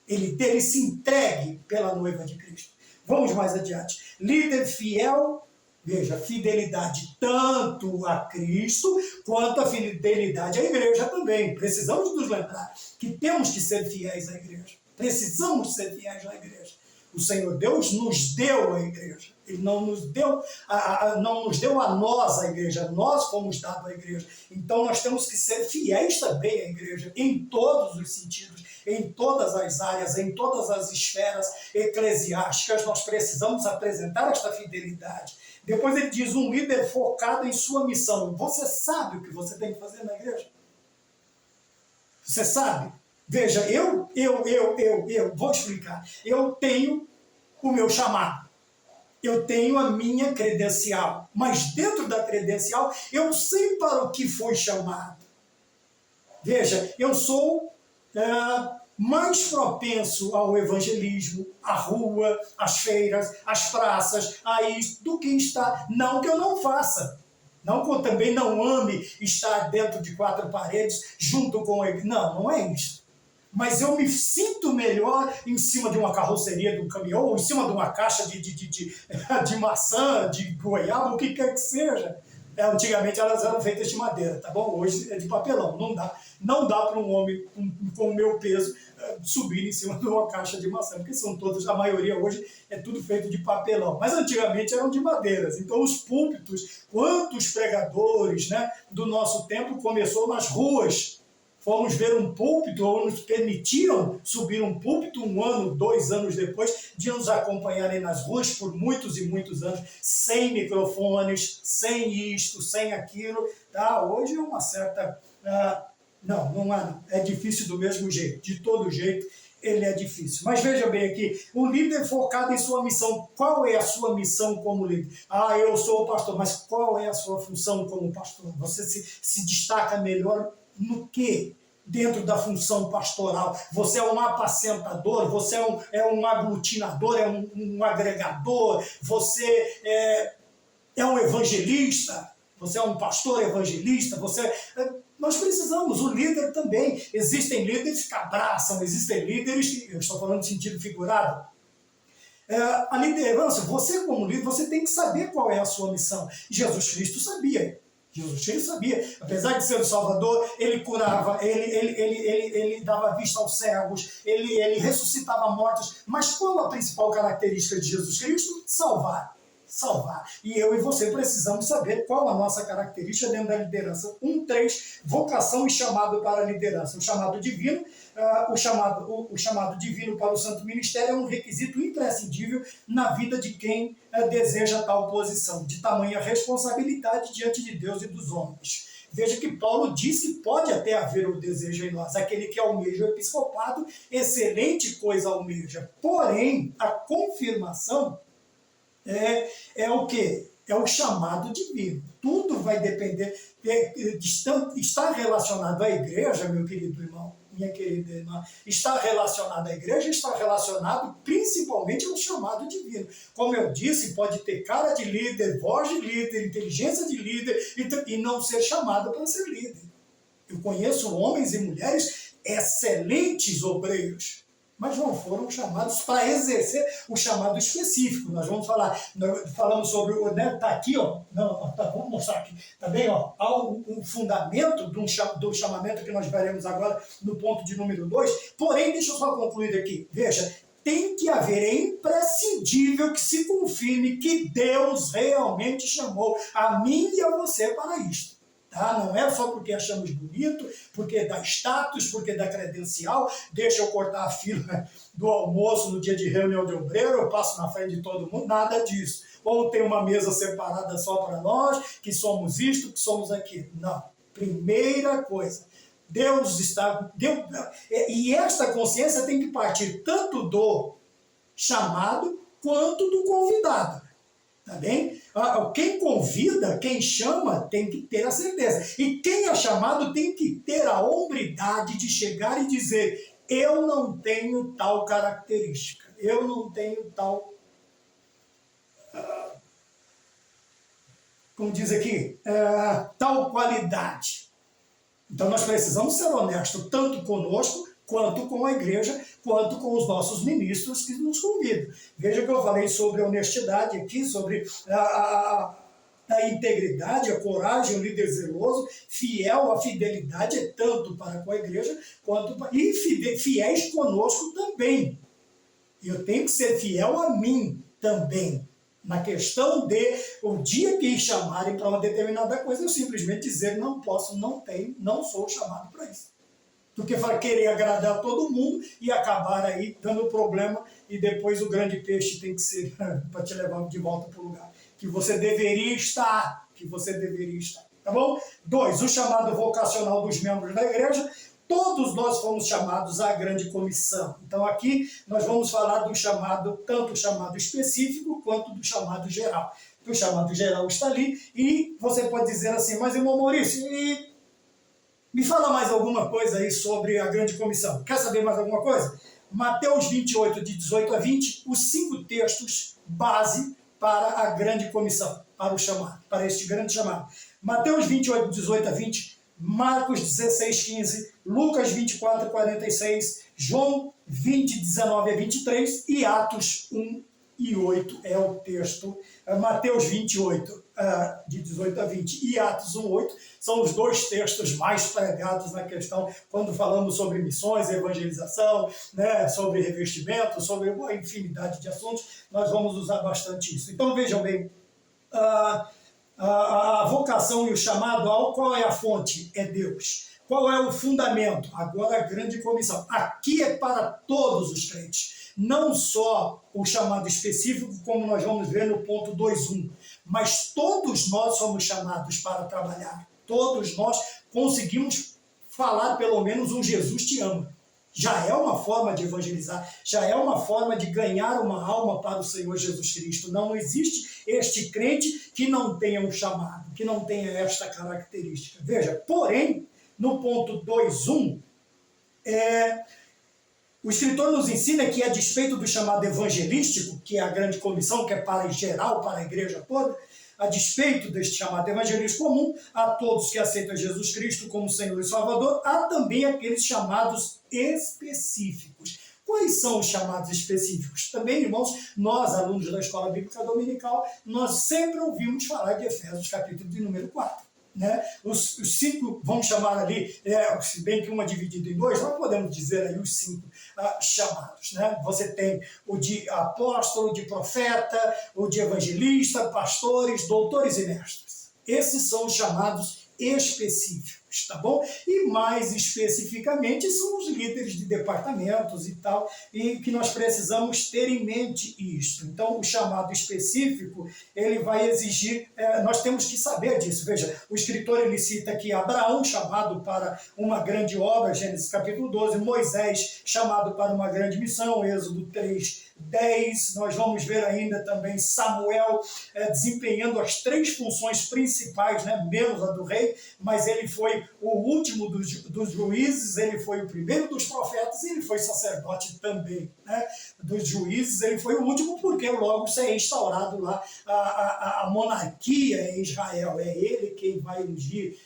ele se entregue pela noiva de Cristo. Vamos mais adiante. Líder fiel. Veja, fidelidade tanto a Cristo, quanto a fidelidade à igreja também. Precisamos nos lembrar que temos que ser fiéis à igreja. Precisamos ser fiéis à igreja. O Senhor Deus nos deu a igreja. Ele não nos deu a nós a igreja. Nós fomos dados à igreja. Então nós temos que ser fiéis também à igreja, em todos os sentidos, em todas as áreas, em todas as esferas eclesiásticas. Nós precisamos apresentar esta fidelidade. Depois ele diz, um líder focado em sua missão. Você sabe o que você tem que fazer na igreja? Você sabe? Veja, eu vou explicar. Eu tenho o meu chamado. Eu tenho a minha credencial. Mas dentro da credencial, eu sei para o que foi chamado. Veja, eu sou mais propenso ao evangelismo, à rua, às feiras, às praças, a isso, do que está. Não que eu não faça. Não que eu também não ame estar dentro de quatro paredes, junto com ele. Não é isso. Mas eu me sinto melhor em cima de uma carroceria de um caminhão, ou em cima de uma caixa de maçã, de goiaba, o que quer que seja. Antigamente elas eram feitas de madeira, tá bom? Hoje é de papelão. Não dá para um homem com o meu peso subir em cima de uma caixa de maçã, porque são todas, a maioria hoje é tudo feito de papelão. Mas antigamente eram de madeiras. Então os púlpitos, quantos pregadores, né, do nosso tempo começou nas ruas. Fomos ver um púlpito, ou nos permitiram subir um púlpito 1 ano, 2 anos depois, de nos acompanharem nas ruas por muitos e muitos anos, sem microfones, sem isto, sem aquilo. Tá? Hoje é uma certa... não é difícil do mesmo jeito, de todo jeito ele é difícil. Mas veja bem aqui, o líder focado em sua missão. Qual é a sua missão como líder? Eu sou o pastor, mas qual é a sua função como pastor? Você se destaca melhor no quê? Dentro da função pastoral. Você é um apacentador, você é um aglutinador, é um agregador, você é um evangelista. você é um pastor evangelista, nós precisamos, o líder também. Existem líderes que abraçam, existem líderes que, eu estou falando no sentido figurado, a liderança, você como líder, você tem que saber qual é a sua missão. Jesus Cristo sabia. Jesus Cristo sabia. Apesar de ser o Salvador, ele curava, ele dava vista aos cegos, ele ressuscitava mortos. Mas qual a principal característica de Jesus Cristo? Salvar. E eu e você precisamos saber qual a nossa característica dentro da liderança. 1.3, vocação e chamado para a liderança. O chamado divino, o chamado divino para o santo ministério é um requisito imprescindível na vida de quem deseja tal posição, de tamanha responsabilidade diante de Deus e dos homens. Veja que Paulo diz que pode até haver o desejo em nós. Aquele que almeja o episcopado, excelente coisa almeja. Porém, a confirmação é o quê? É o chamado divino. Tudo vai depender, está relacionado à igreja, meu querido irmão, minha querida irmã, está relacionado à igreja, está relacionado principalmente ao chamado divino. Como eu disse, pode ter cara de líder, voz de líder, inteligência de líder e não ser chamado para ser líder. Eu conheço homens e mulheres excelentes obreiros, mas não foram chamados para exercer o chamado específico. Nós vamos falamos sobre o, tá aqui, ó, vamos mostrar aqui, tá bem, ó, há um fundamento do chamamento que nós veremos agora no ponto de número 2, porém, deixa eu só concluir aqui, veja, tem que haver, é imprescindível que se confirme que Deus realmente chamou a mim e a você para isto. Tá? Não é só porque achamos bonito, porque dá status, porque dá credencial, deixa eu cortar a fila do almoço no dia de reunião de obreiro, eu passo na frente de todo mundo, nada disso. Ou tem uma mesa separada só para nós, que somos isto, que somos aquilo. Não. Primeira coisa, Deus está... E esta consciência tem que partir tanto do chamado quanto do convidado. Tá bem? Quem convida, quem chama, tem que ter a certeza. E quem é chamado tem que ter a hombridade de chegar e dizer: eu não tenho tal característica, eu não tenho tal... como diz aqui, tal qualidade. Então nós precisamos ser honestos, tanto conosco, quanto com a igreja, quanto com os nossos ministros que nos convidam. Veja que eu falei sobre a honestidade aqui, sobre a integridade, a coragem, o líder zeloso, fiel, a fidelidade é tanto para com a igreja, quanto e fiéis conosco também. Eu tenho que ser fiel a mim também. Na questão de o dia que chamarem para uma determinada coisa, eu simplesmente dizer não posso, não tenho, não sou chamado para isso. Do que querer agradar todo mundo e acabar aí dando problema e depois o grande peixe tem que ser para te levar de volta para o lugar que você deveria estar, tá bom? 2, o chamado vocacional dos membros da igreja. Todos nós fomos chamados à grande comissão. Então aqui nós vamos falar do chamado, tanto o chamado específico quanto do chamado geral. O chamado geral está ali e você pode dizer assim, mas irmão Maurício, me fala mais alguma coisa aí sobre a grande comissão. Quer saber mais alguma coisa? Mateus 28, de 18 a 20, os 5 textos base para a grande comissão, para o chamado, para este grande chamado. Mateus 28, 18 a 20, Marcos 16, 15, Lucas 24, 46, João 20, 19 a 23 e Atos 1 e 8 é o texto. Mateus 28, de 18 a 20 e Atos 1, 8 são os 2 textos mais pregados na questão quando falamos sobre missões, evangelização, né, sobre revestimento, sobre uma infinidade de assuntos, nós vamos usar bastante isso. Então vejam bem, a vocação e o chamado, qual é a fonte? É Deus. Qual é o fundamento? Agora a grande comissão. Aqui é para todos os crentes. Não só o chamado específico, como nós vamos ver no ponto 2.1, mas todos nós somos chamados para trabalhar. Todos nós conseguimos falar pelo menos um Jesus te ama. Já é uma forma de evangelizar, já é uma forma de ganhar uma alma para o Senhor Jesus Cristo. Não existe este crente que não tenha um chamado, que não tenha esta característica. Veja, porém, no ponto 2.1, o escritor nos ensina que, a despeito do chamado evangelístico, que é a grande comissão, que é para geral, para a igreja toda, a despeito deste chamado evangelismo comum, a todos que aceitam Jesus Cristo como Senhor e Salvador, há também aqueles chamados específicos. Quais são os chamados específicos? Também, irmãos, nós, alunos da Escola Bíblica Dominical, nós sempre ouvimos falar de Efésios, capítulo de número 4. Né? Os 5, vamos chamar ali, se bem que uma é dividida em 2, nós podemos dizer aí os 5 chamados. Né? Você tem o de apóstolo, de profeta, o de evangelista, pastores, doutores e mestres. Esses são os chamados específicos, tá bom? E mais especificamente são os líderes de departamentos e tal, e que nós precisamos ter em mente isso. Então, o chamado específico, ele vai exigir, nós temos que saber disso. Veja, o escritor ele cita aqui Abraão, chamado para uma grande obra, Gênesis capítulo 12, Moisés, chamado para uma grande missão, Êxodo 3, 10, nós vamos ver ainda também Samuel desempenhando as 3 funções principais, né, menos a do rei, mas ele foi o último dos juízes, ele foi o primeiro dos profetas e ele foi sacerdote também. Né, dos juízes, ele foi o último porque logo se é instaurado lá a monarquia em Israel. É ele quem vai ungir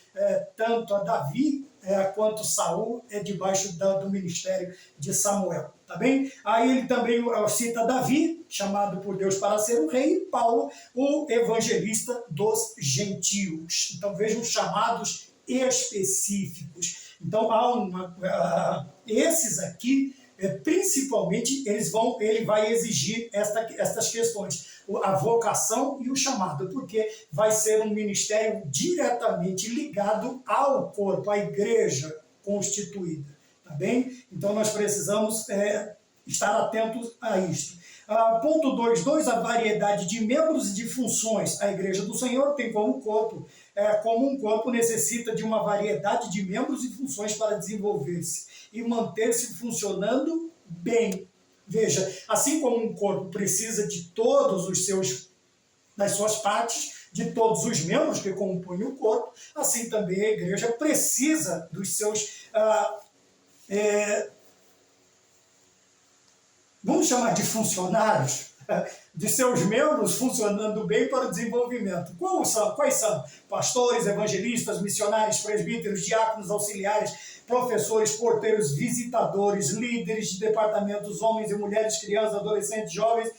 tanto a Davi quanto Saul debaixo do ministério de Samuel. Tá bem? Aí ele também cita Davi, chamado por Deus para ser o rei, e Paulo, o evangelista dos gentios. Então vejam chamados específicos. Então esses aqui, principalmente, ele vai exigir estas questões, a vocação e o chamado, porque vai ser um ministério diretamente ligado ao corpo, à igreja constituída. Tá bem? Então nós precisamos estar atentos a isto. Ponto 2.2, a variedade de membros e de funções. A igreja do Senhor tem como corpo, como um corpo necessita de uma variedade de membros e funções para desenvolver-se e manter-se funcionando bem. Veja, assim como um corpo precisa de todos das suas partes, de todos os membros que compõem o corpo, assim também a igreja precisa dos seus vamos chamar de funcionários, de seus membros funcionando bem para o desenvolvimento. Quais são? Pastores, evangelistas, missionários, presbíteros, diáconos, auxiliares, professores, porteiros, visitadores, líderes de departamentos, homens e mulheres, crianças, adolescentes, jovens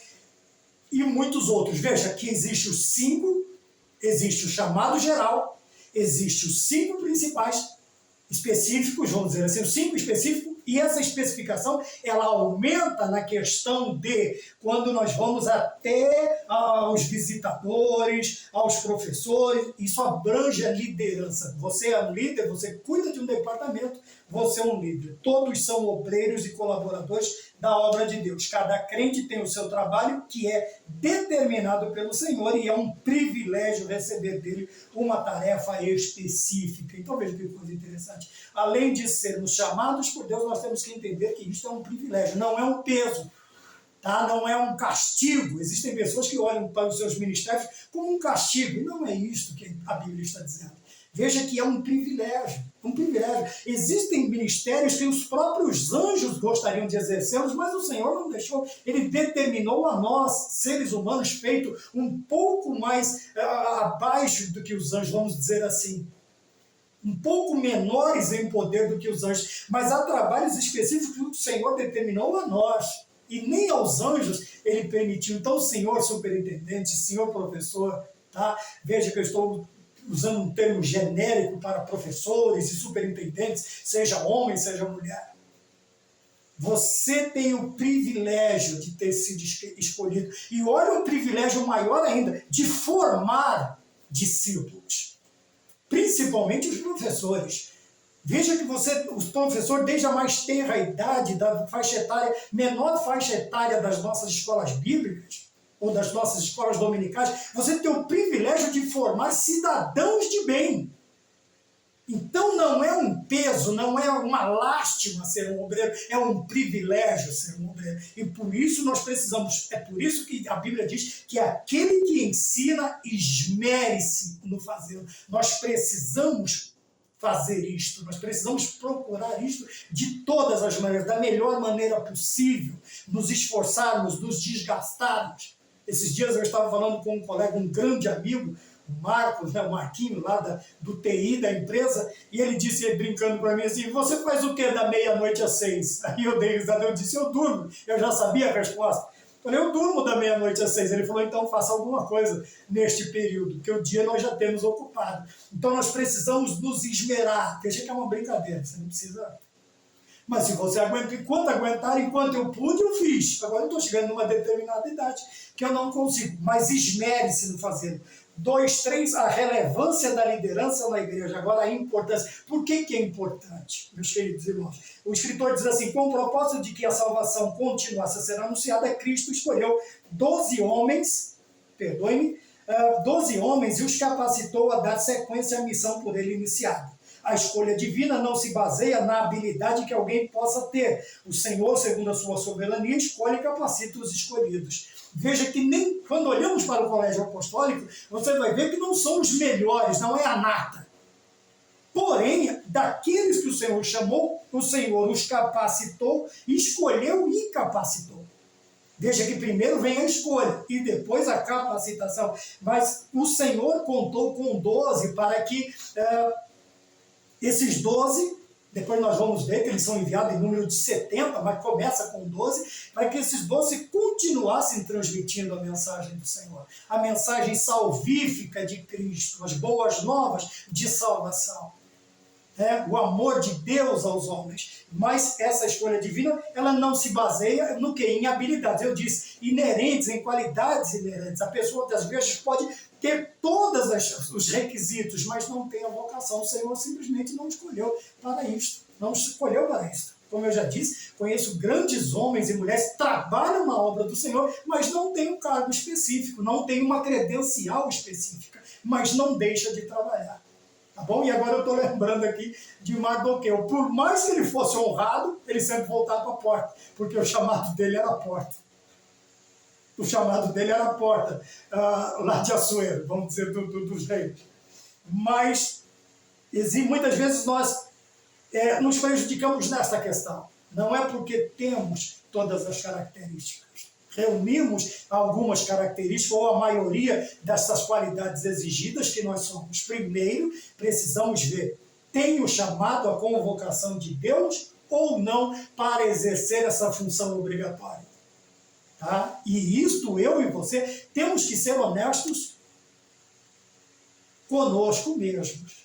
e muitos outros. Veja que existe os 5, existe o chamado geral, existe os 5 principais específicos, vamos dizer assim, os 5 específicos, e essa especificação ela aumenta na questão de quando nós vamos até aos visitadores, aos professores, isso abrange a liderança. Você é um líder, você cuida de um departamento, você é um líder. Todos são obreiros e colaboradores da obra de Deus. Cada crente tem o seu trabalho que é determinado pelo Senhor e é um privilégio receber dele uma tarefa específica. Então veja que coisa interessante. Além de sermos chamados por Deus, nós temos que entender que isso é um privilégio, não é um peso. Tá? Não é um castigo. Existem pessoas que olham para os seus ministérios como um castigo. Não é isso que a Bíblia está dizendo. Veja que é um privilégio. Um privilégio. Existem ministérios que os próprios anjos gostariam de exercê-los, mas o Senhor não deixou. Ele determinou a nós, seres humanos, feito um pouco mais abaixo do que os anjos, vamos dizer assim. Um pouco menores em poder do que os anjos. Mas há trabalhos específicos que o Senhor determinou a nós. E nem aos anjos ele permitiu. Então, senhor superintendente, senhor professor, tá? Veja que eu estou usando um termo genérico para professores e superintendentes, seja homem, seja mulher. Você tem o privilégio de ter sido escolhido. E olha o privilégio maior ainda, de formar discípulos. Principalmente os professores. Veja que os professores, desde a mais tenra idade, da faixa etária, menor faixa etária das nossas escolas bíblicas, ou das nossas escolas dominicais, você tem o privilégio de formar cidadãos de bem. Então não é um peso, não é uma lástima ser um obreiro, é um privilégio ser um obreiro. E por isso nós precisamos, é por isso que a Bíblia diz que aquele que ensina, esmere-se no fazê-lo. Nós precisamos fazer isto, nós precisamos procurar isto de todas as maneiras, da melhor maneira possível, nos esforçarmos, nos desgastarmos. Esses dias eu estava falando com um colega, um grande amigo, o Marcos, né, o Marquinho, lá do TI da empresa, e ele disse, brincando para mim assim, você faz o que da meia-noite às 6? Aí eu dei risada, eu disse, eu durmo. Eu já sabia a resposta. Eu falei, eu durmo da meia-noite às 6. Ele falou, então faça alguma coisa neste período, porque o dia nós já temos ocupado. Então nós precisamos nos esmerar. Veja que é uma brincadeira, você não precisa... Mas se você aguenta, enquanto aguentar, enquanto eu pude, eu fiz. Agora eu estou chegando numa determinada idade que eu não consigo, mas esmere-se no fazendo. 2, 3, a relevância da liderança na igreja. Agora a importância. Por que é importante, meus queridos irmãos? O escritor diz assim, com o propósito de que a salvação continuasse a ser anunciada, Cristo escolheu 12 homens, perdoe-me, 12 homens e os capacitou a dar sequência à missão por ele iniciada. A escolha divina não se baseia na habilidade que alguém possa ter. O Senhor, segundo a sua soberania, escolhe e capacita os escolhidos. Veja que nem quando olhamos para o colégio apostólico, você vai ver que não são os melhores, não é a nata. Porém, daqueles que o Senhor chamou, o Senhor os capacitou, escolheu e capacitou. Veja que primeiro vem a escolha e depois a capacitação. Mas o Senhor contou com 12 para que... esses 12, depois nós vamos ver que eles são enviados em número de 70, mas começa com 12, para que esses 12 continuassem transmitindo a mensagem do Senhor. A mensagem salvífica de Cristo, as boas novas de salvação. O amor de Deus aos homens. Mas essa escolha divina, ela não se baseia no que? Em habilidades. Eu disse, inerentes, em qualidades inerentes. A pessoa, às vezes, pode ter todos os requisitos, mas não tem a vocação. O Senhor simplesmente não escolheu para isto. Não escolheu para isto. Como eu já disse, conheço grandes homens e mulheres que trabalham na obra do Senhor, mas não têm um cargo específico, não têm uma credencial específica, mas não deixa de trabalhar. Tá bom? E agora eu estou lembrando aqui de Mardoqueu. Por mais que ele fosse honrado, ele sempre voltava para a porta, porque o chamado dele era a porta. O chamado dele era a porta, lá de Assuero, vamos dizer, dos reis. Mas, muitas vezes nós nos prejudicamos nesta questão. Não é porque temos todas as características. Reunimos algumas características, ou a maioria dessas qualidades exigidas que nós somos. Primeiro, precisamos ver, tem o chamado, a convocação de Deus ou não para exercer essa função obrigatória? Tá? E isto, eu e você, temos que ser honestos conosco mesmos.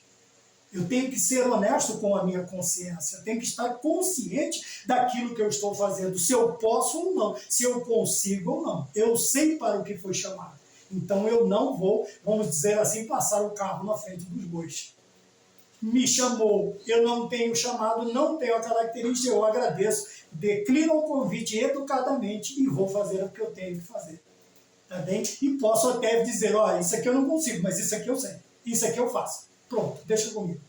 Eu tenho que ser honesto com a minha consciência, eu tenho que estar consciente daquilo que eu estou fazendo, se eu posso ou não, se eu consigo ou não. Eu sei para o que foi chamado. Então eu não vou, vamos dizer assim, passar o carro na frente dos bois. Me chamou, eu não tenho chamado, não tenho a característica, eu agradeço, declino o convite educadamente e vou fazer o que eu tenho que fazer. Tá bem? E posso até dizer, olha, isso aqui eu não consigo, mas isso aqui eu sei, isso aqui eu faço. Pronto, deixa comigo.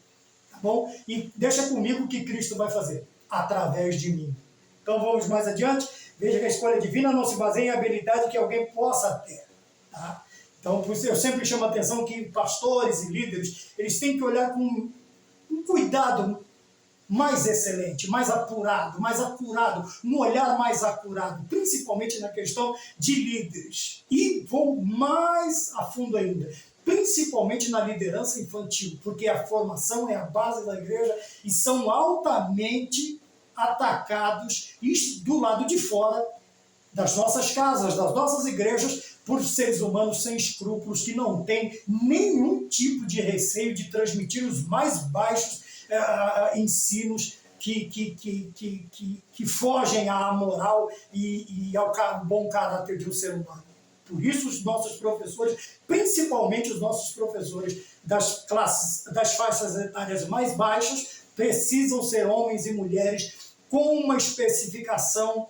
Tá bom? E deixa comigo o que Cristo vai fazer, através de mim. Então vamos mais adiante. Veja que a escolha divina não se baseia em habilidade que alguém possa ter. Tá? Então, por isso eu sempre chamo a atenção que pastores e líderes, eles têm que olhar com um cuidado mais excelente, mais apurado, um olhar mais acurado, principalmente na questão de líderes. E vou mais a fundo ainda, principalmente na liderança infantil, porque a formação é a base da igreja e são altamente atacados do lado de fora das nossas casas, das nossas igrejas, por seres humanos sem escrúpulos, que não têm nenhum tipo de receio de transmitir os mais baixos ensinos que fogem à moral e ao bom caráter de um ser humano. Por isso os nossos professores, principalmente os nossos professores das faixas etárias mais baixas, precisam ser homens e mulheres com uma especificação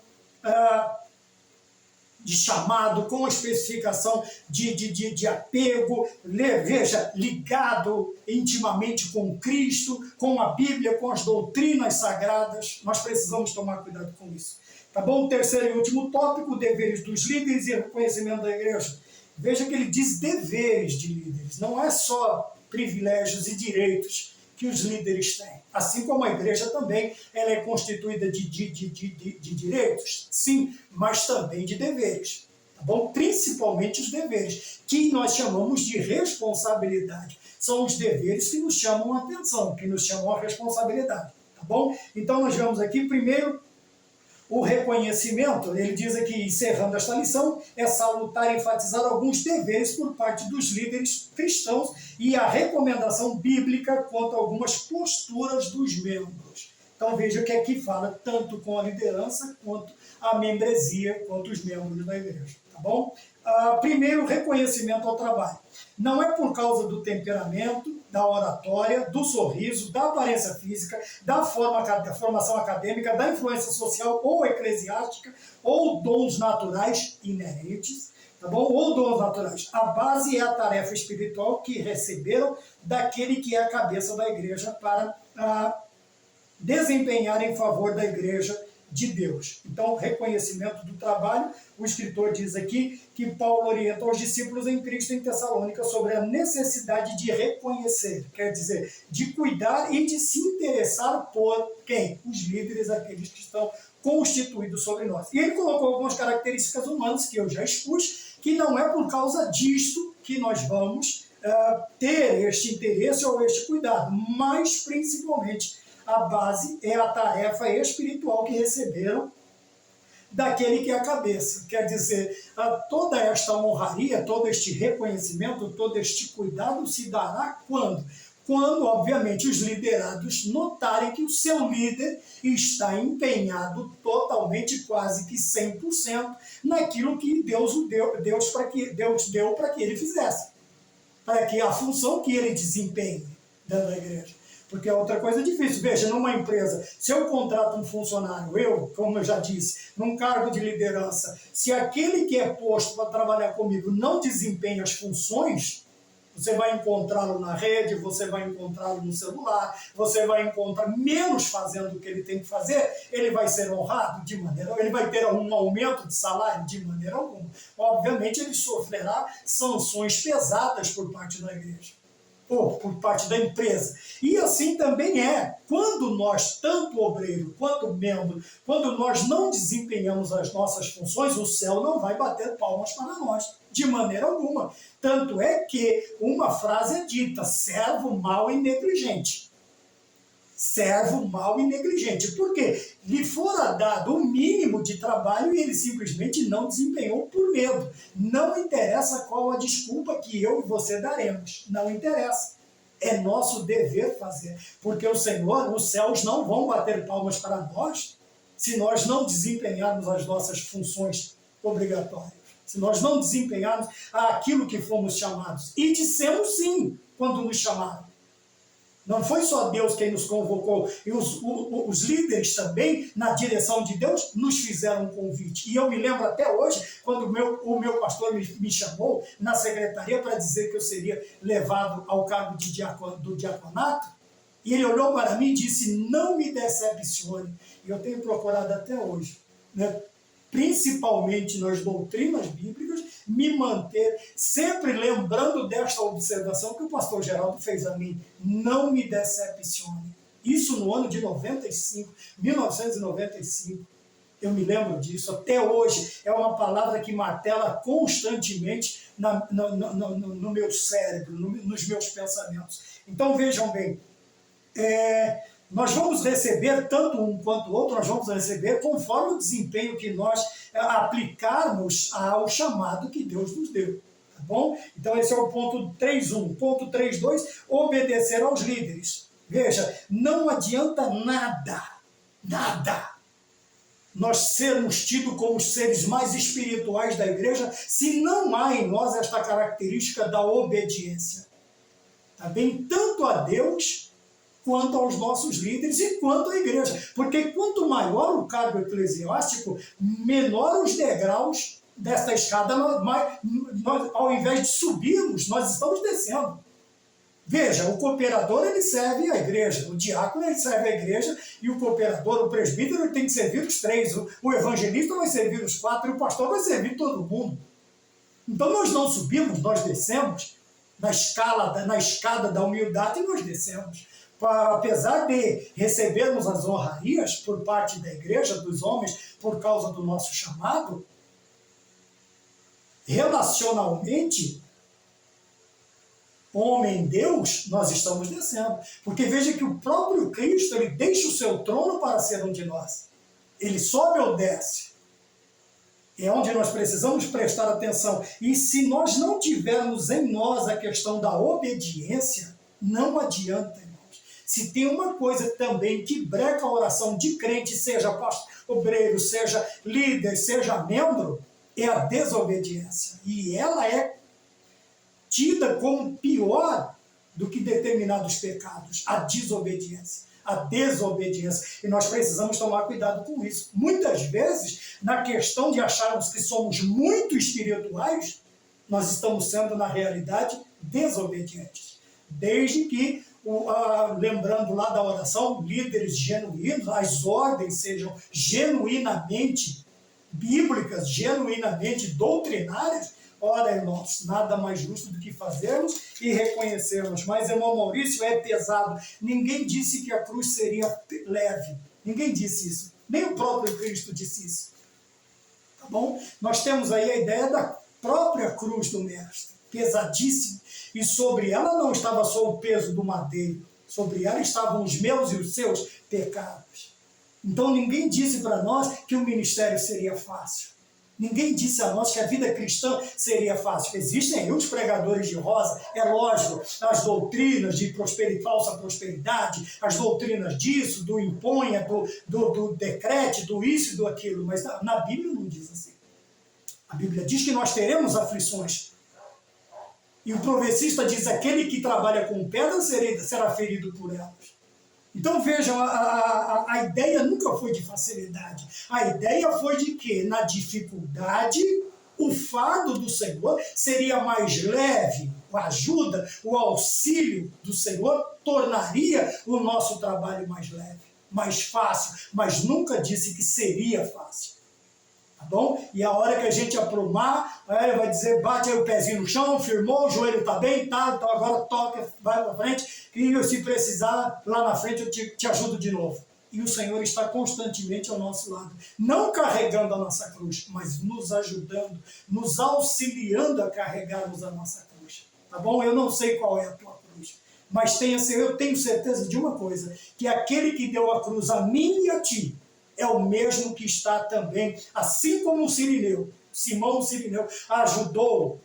de chamado, com uma especificação de apego, veja, ligado intimamente com Cristo, com a Bíblia, com as doutrinas sagradas. Nós precisamos tomar cuidado com isso. Tá bom? O terceiro e último tópico, deveres dos líderes e reconhecimento da igreja. Veja que ele diz deveres de líderes, não é só privilégios e direitos que os líderes têm. Assim como a igreja também, ela é constituída de direitos, sim, mas também de deveres. tá bom? Principalmente os deveres, que nós chamamos de responsabilidade. São os deveres que nos chamam a atenção, que nos chamam a responsabilidade, tá bom? Então nós vamos aqui primeiro o reconhecimento. Ele diz aqui, encerrando esta lição, é salutar enfatizar alguns deveres por parte dos líderes cristãos e a recomendação bíblica quanto a algumas posturas dos membros. Então veja que aqui fala tanto com a liderança quanto a membresia, quanto os membros da igreja, tá bom? Primeiro, reconhecimento ao trabalho. Não é por causa do temperamento, da oratória, do sorriso, da aparência física, da formação acadêmica, da influência social ou eclesiástica, ou dons naturais inerentes, tá bom? Ou dons naturais. A base é a tarefa espiritual que receberam daquele que é a cabeça da igreja para desempenhar em favor da igreja de Deus. Então, reconhecimento do trabalho, o escritor diz aqui que Paulo orienta os discípulos em Cristo em Tessalônica sobre a necessidade de reconhecer, quer dizer, de cuidar e de se interessar por quem? Os líderes, aqueles que estão constituídos sobre nós. E ele colocou algumas características humanas que eu já expus, que não é por causa disto que nós vamos ter este interesse ou este cuidado, mas principalmente a base é a tarefa espiritual que receberam daquele que é a cabeça. Quer dizer, toda esta honraria, todo este reconhecimento, todo este cuidado se dará quando? Quando, obviamente, os liderados notarem que o seu líder está empenhado totalmente, quase que 100%, naquilo que Deus deu para que ele fizesse, para que a função que ele desempenhe dentro da igreja. Porque é outra coisa difícil. Veja, numa empresa, se eu contrato um funcionário, como eu já disse, num cargo de liderança, se aquele que é posto para trabalhar comigo não desempenha as funções, você vai encontrá-lo na rede, você vai encontrá-lo no celular, você vai encontrar menos fazendo o que ele tem que fazer, ele vai ser honrado de maneira, ele vai ter um aumento de salário de maneira alguma. Obviamente ele sofrerá sanções pesadas por parte da igreja, ou por parte da empresa. E assim também é, quando nós, tanto obreiro quanto membro, quando nós não desempenhamos as nossas funções, o céu não vai bater palmas para nós, de maneira alguma. Tanto é que uma frase é dita, servo mau e negligente. Servo mau e negligente. Por quê? Lhe fora dado o mínimo de trabalho e ele simplesmente não desempenhou por medo. Não interessa qual a desculpa que eu e você daremos. Não interessa. É nosso dever fazer. Porque o Senhor, os céus não vão bater palmas para nós se nós não desempenharmos as nossas funções obrigatórias. Se nós não desempenharmos aquilo que fomos chamados. E dissemos sim quando nos chamaram. Não foi só Deus quem nos convocou, e os líderes também, na direção de Deus, nos fizeram um convite. E eu me lembro até hoje, quando o meu pastor me chamou na secretaria para dizer que eu seria levado ao cargo do diaconato, e ele olhou para mim e disse, não me decepcione. E eu tenho procurado até hoje, né? Principalmente nas doutrinas bíblicas, me manter sempre lembrando desta observação que o pastor Geraldo fez a mim, não me decepcione. Isso no ano de 1995, eu me lembro disso, até hoje é uma palavra que martela constantemente no meu cérebro, nos meus pensamentos. Então vejam bem, nós vamos receber, tanto um quanto o outro, nós vamos receber conforme o desempenho que nós aplicarmos ao chamado que Deus nos deu. Tá bom? Então esse é o ponto 3.1. Ponto 3.2, obedecer aos líderes. Veja, não adianta nada, nós sermos tidos como os seres mais espirituais da igreja se não há em nós esta característica da obediência. Tá bem? Tanto a Deus quanto aos nossos líderes e quanto à igreja. Porque quanto maior o cargo eclesiástico, menor os degraus desta escada, nós, ao invés de subirmos, nós estamos descendo. Veja, o cooperador ele serve a igreja, o diácono ele serve a igreja, e o cooperador, o presbítero, ele tem que servir os 3, o evangelista vai servir os 4 e o pastor vai servir todo mundo. Então nós não subimos, nós descemos na escada da humildade, nós descemos. Apesar de recebermos as honrarias por parte da igreja, dos homens, por causa do nosso chamado, relacionalmente, homem-Deus, nós estamos descendo. Porque veja que o próprio Cristo, ele deixa o seu trono para ser um de nós. Ele sobe ou desce. É onde nós precisamos prestar atenção. E se nós não tivermos em nós a questão da obediência, não adianta, irmãos. Se tem uma coisa também que breca a oração de crente, seja obreiro, seja líder, seja membro, é a desobediência. E ela é tida como pior do que determinados pecados, a desobediência. A desobediência. E nós precisamos tomar cuidado com isso. Muitas vezes, na questão de acharmos que somos muito espirituais, nós estamos sendo, na realidade, desobedientes. Desde que, lembrando lá da oração, líderes genuínos, as ordens sejam genuinamente bíblicas, genuinamente doutrinárias. Ora, irmãos, nada mais justo do que fazermos e reconhecermos. Mas, irmão Maurício, é pesado. Ninguém disse que a cruz seria leve. Ninguém disse isso. Nem o próprio Cristo disse isso. Tá bom? Nós temos aí a ideia da própria cruz do Mestre. Pesadíssima. E sobre ela não estava só o peso do madeiro. Sobre ela estavam os meus e os seus pecados. Então, ninguém disse para nós que o ministério seria fácil. Ninguém disse a nós que a vida cristã seria fácil. Existem aí os pregadores de rosa, é lógico, as doutrinas de falsa prosperidade, as doutrinas disso, do imponha, do decrete, do isso e do aquilo, mas na Bíblia não diz assim. A Bíblia diz que nós teremos aflições. E o profecista diz, aquele que trabalha com pedra será ferido por elas. Então vejam, a ideia nunca foi de facilidade. A ideia foi de que, na dificuldade, o fardo do Senhor seria mais leve. A ajuda, o auxílio do Senhor tornaria o nosso trabalho mais leve, mais fácil. Mas nunca disse que seria fácil. Tá bom? E a hora que a gente aprumar, ele vai dizer, bate aí o pezinho no chão, firmou, o joelho está bem, tá, então agora toca, vai para frente, e se precisar, lá na frente eu te ajudo de novo. E o Senhor está constantemente ao nosso lado, não carregando a nossa cruz, mas nos ajudando, nos auxiliando a carregarmos a nossa cruz. Tá bom? Eu não sei qual é a tua cruz, mas eu tenho certeza de uma coisa, que aquele que deu a cruz a mim e a ti, é o mesmo que está também, assim como o Cirineu, Simão Cirineu, ajudou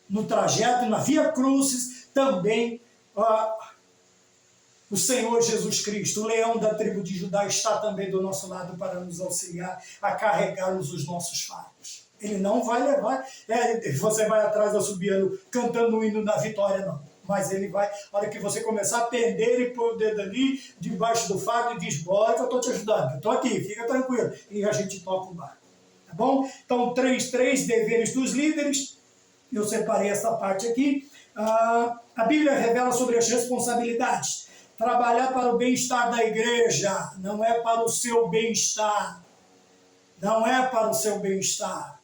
no trajeto, na Via Crucis, também o Senhor Jesus Cristo, o leão da tribo de Judá, está também do nosso lado para nos auxiliar a carregarmos os nossos fardos. Ele não vai levar, você vai atrás assobiando, cantando o hino da vitória, não. Mas ele vai, na hora que você começar a pender e pôr o dedo ali, debaixo do fardo, e diz, bora que eu estou te ajudando, eu estou aqui, fica tranquilo. E a gente toca o barco, tá bom? Então, três deveres dos líderes, eu separei essa parte aqui. A Bíblia revela sobre as responsabilidades. Trabalhar para o bem-estar da igreja, não é para o seu bem-estar. Não é para o seu bem-estar,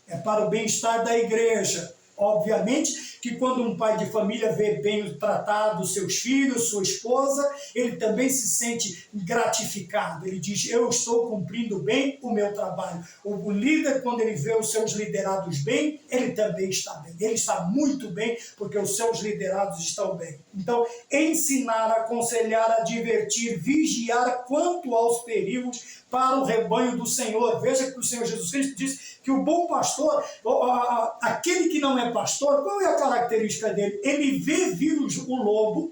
é para o bem-estar da igreja. Obviamente que quando um pai de família vê bem tratado seus filhos, sua esposa, ele também se sente gratificado. Ele diz, eu estou cumprindo bem o meu trabalho. O líder, quando ele vê os seus liderados bem, ele também está bem. Ele está muito bem porque os seus liderados estão bem. Então, ensinar, aconselhar, advertir, vigiar quanto aos perigos para o rebanho do Senhor. Veja que o Senhor Jesus Cristo diz que o bom pastor, aquele que não é pastor, qual é a característica dele? Ele vê vir o lobo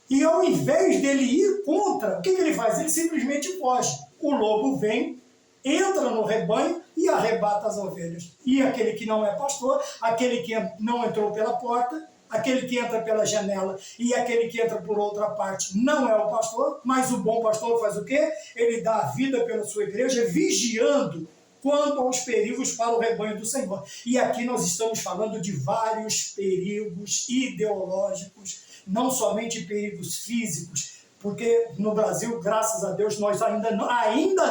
e ao invés dele ir contra, o que ele faz? Ele simplesmente foge. O lobo vem, entra no rebanho e arrebata as ovelhas. E aquele que não é pastor, aquele que não entrou pela porta, aquele que entra pela janela e aquele que entra por outra parte não é o pastor, mas o bom pastor faz o quê? Ele dá a vida pela sua igreja, vigiando quanto aos perigos para o rebanho do Senhor. E aqui nós estamos falando de vários perigos ideológicos, não somente perigos físicos, porque no Brasil, graças a Deus, nós ainda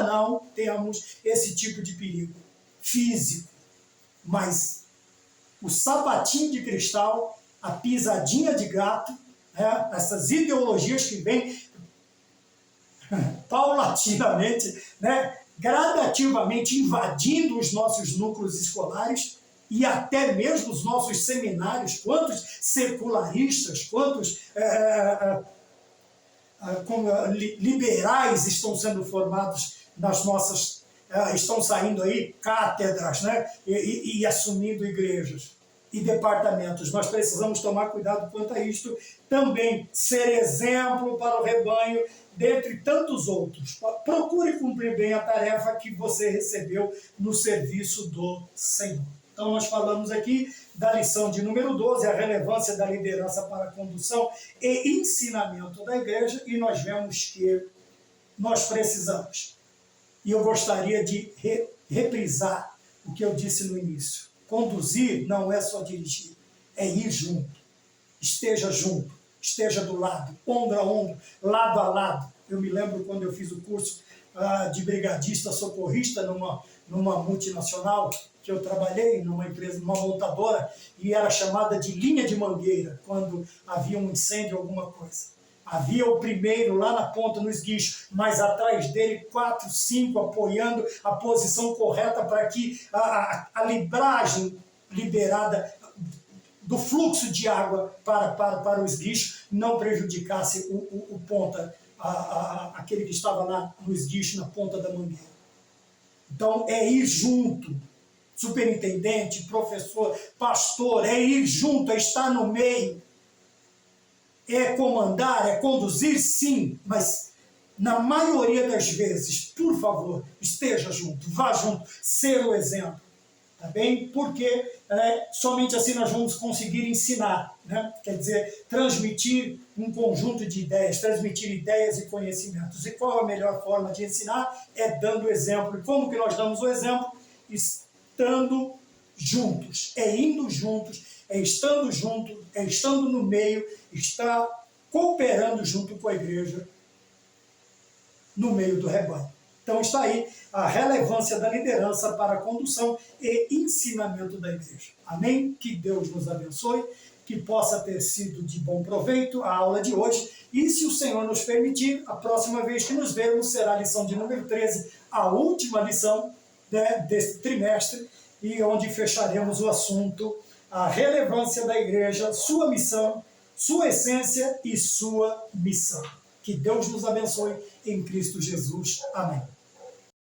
não temos esse tipo de perigo físico. Mas o sapatinho de cristal, a pisadinha de gato, essas ideologias que vêm paulatinamente, gradativamente invadindo os nossos núcleos escolares e até mesmo os nossos seminários. Quantos secularistas, quantos liberais estão sendo formados nas nossas, estão saindo aí cátedras, né? e assumindo igrejas e departamentos. Nós precisamos tomar cuidado quanto a isto, também ser exemplo para o rebanho, dentre tantos outros. Procure cumprir bem a tarefa que você recebeu no serviço do Senhor. Então, nós falamos aqui da lição de número 12, a relevância da liderança para a condução e ensinamento da igreja, e nós vemos que nós precisamos. E eu gostaria de reprisar o que eu disse no início. Conduzir não é só dirigir, é ir junto. Esteja junto, esteja do lado, ombro a ombro, lado a lado. Eu me lembro quando eu fiz o curso de brigadista socorrista numa multinacional, que eu trabalhei numa empresa, numa montadora, e era chamada de linha de mangueira, quando havia um incêndio, alguma coisa. Havia o primeiro lá na ponta, no esguicho, mas atrás dele 4, 5 apoiando a posição correta para que a libragem liberada do fluxo de água para o esguicho não prejudicasse o ponta, aquele que estava lá no esguicho, na ponta da mangueira. Então, é ir junto. Superintendente, professor, pastor, é ir junto, é estar no meio. É comandar, é conduzir, sim, mas na maioria das vezes, por favor, esteja junto, vá junto, ser o exemplo, tá bem? Porque somente assim nós vamos conseguir ensinar, né? Quer dizer, transmitir um conjunto de ideias, transmitir ideias e conhecimentos. E qual a melhor forma de ensinar? É dando exemplo. E como que nós damos o exemplo? Estando juntos, é indo juntos, é estando junto, é estando no meio, está cooperando junto com a igreja no meio do rebanho. Então está aí a relevância da liderança para a condução e ensinamento da igreja. Amém? Que Deus nos abençoe, que possa ter sido de bom proveito a aula de hoje, e se o Senhor nos permitir, a próxima vez que nos vermos será a lição de número 13, a última lição deste trimestre, e onde fecharemos o assunto, a relevância da igreja, sua missão, sua essência e sua missão. Que Deus nos abençoe em Cristo Jesus. Amém.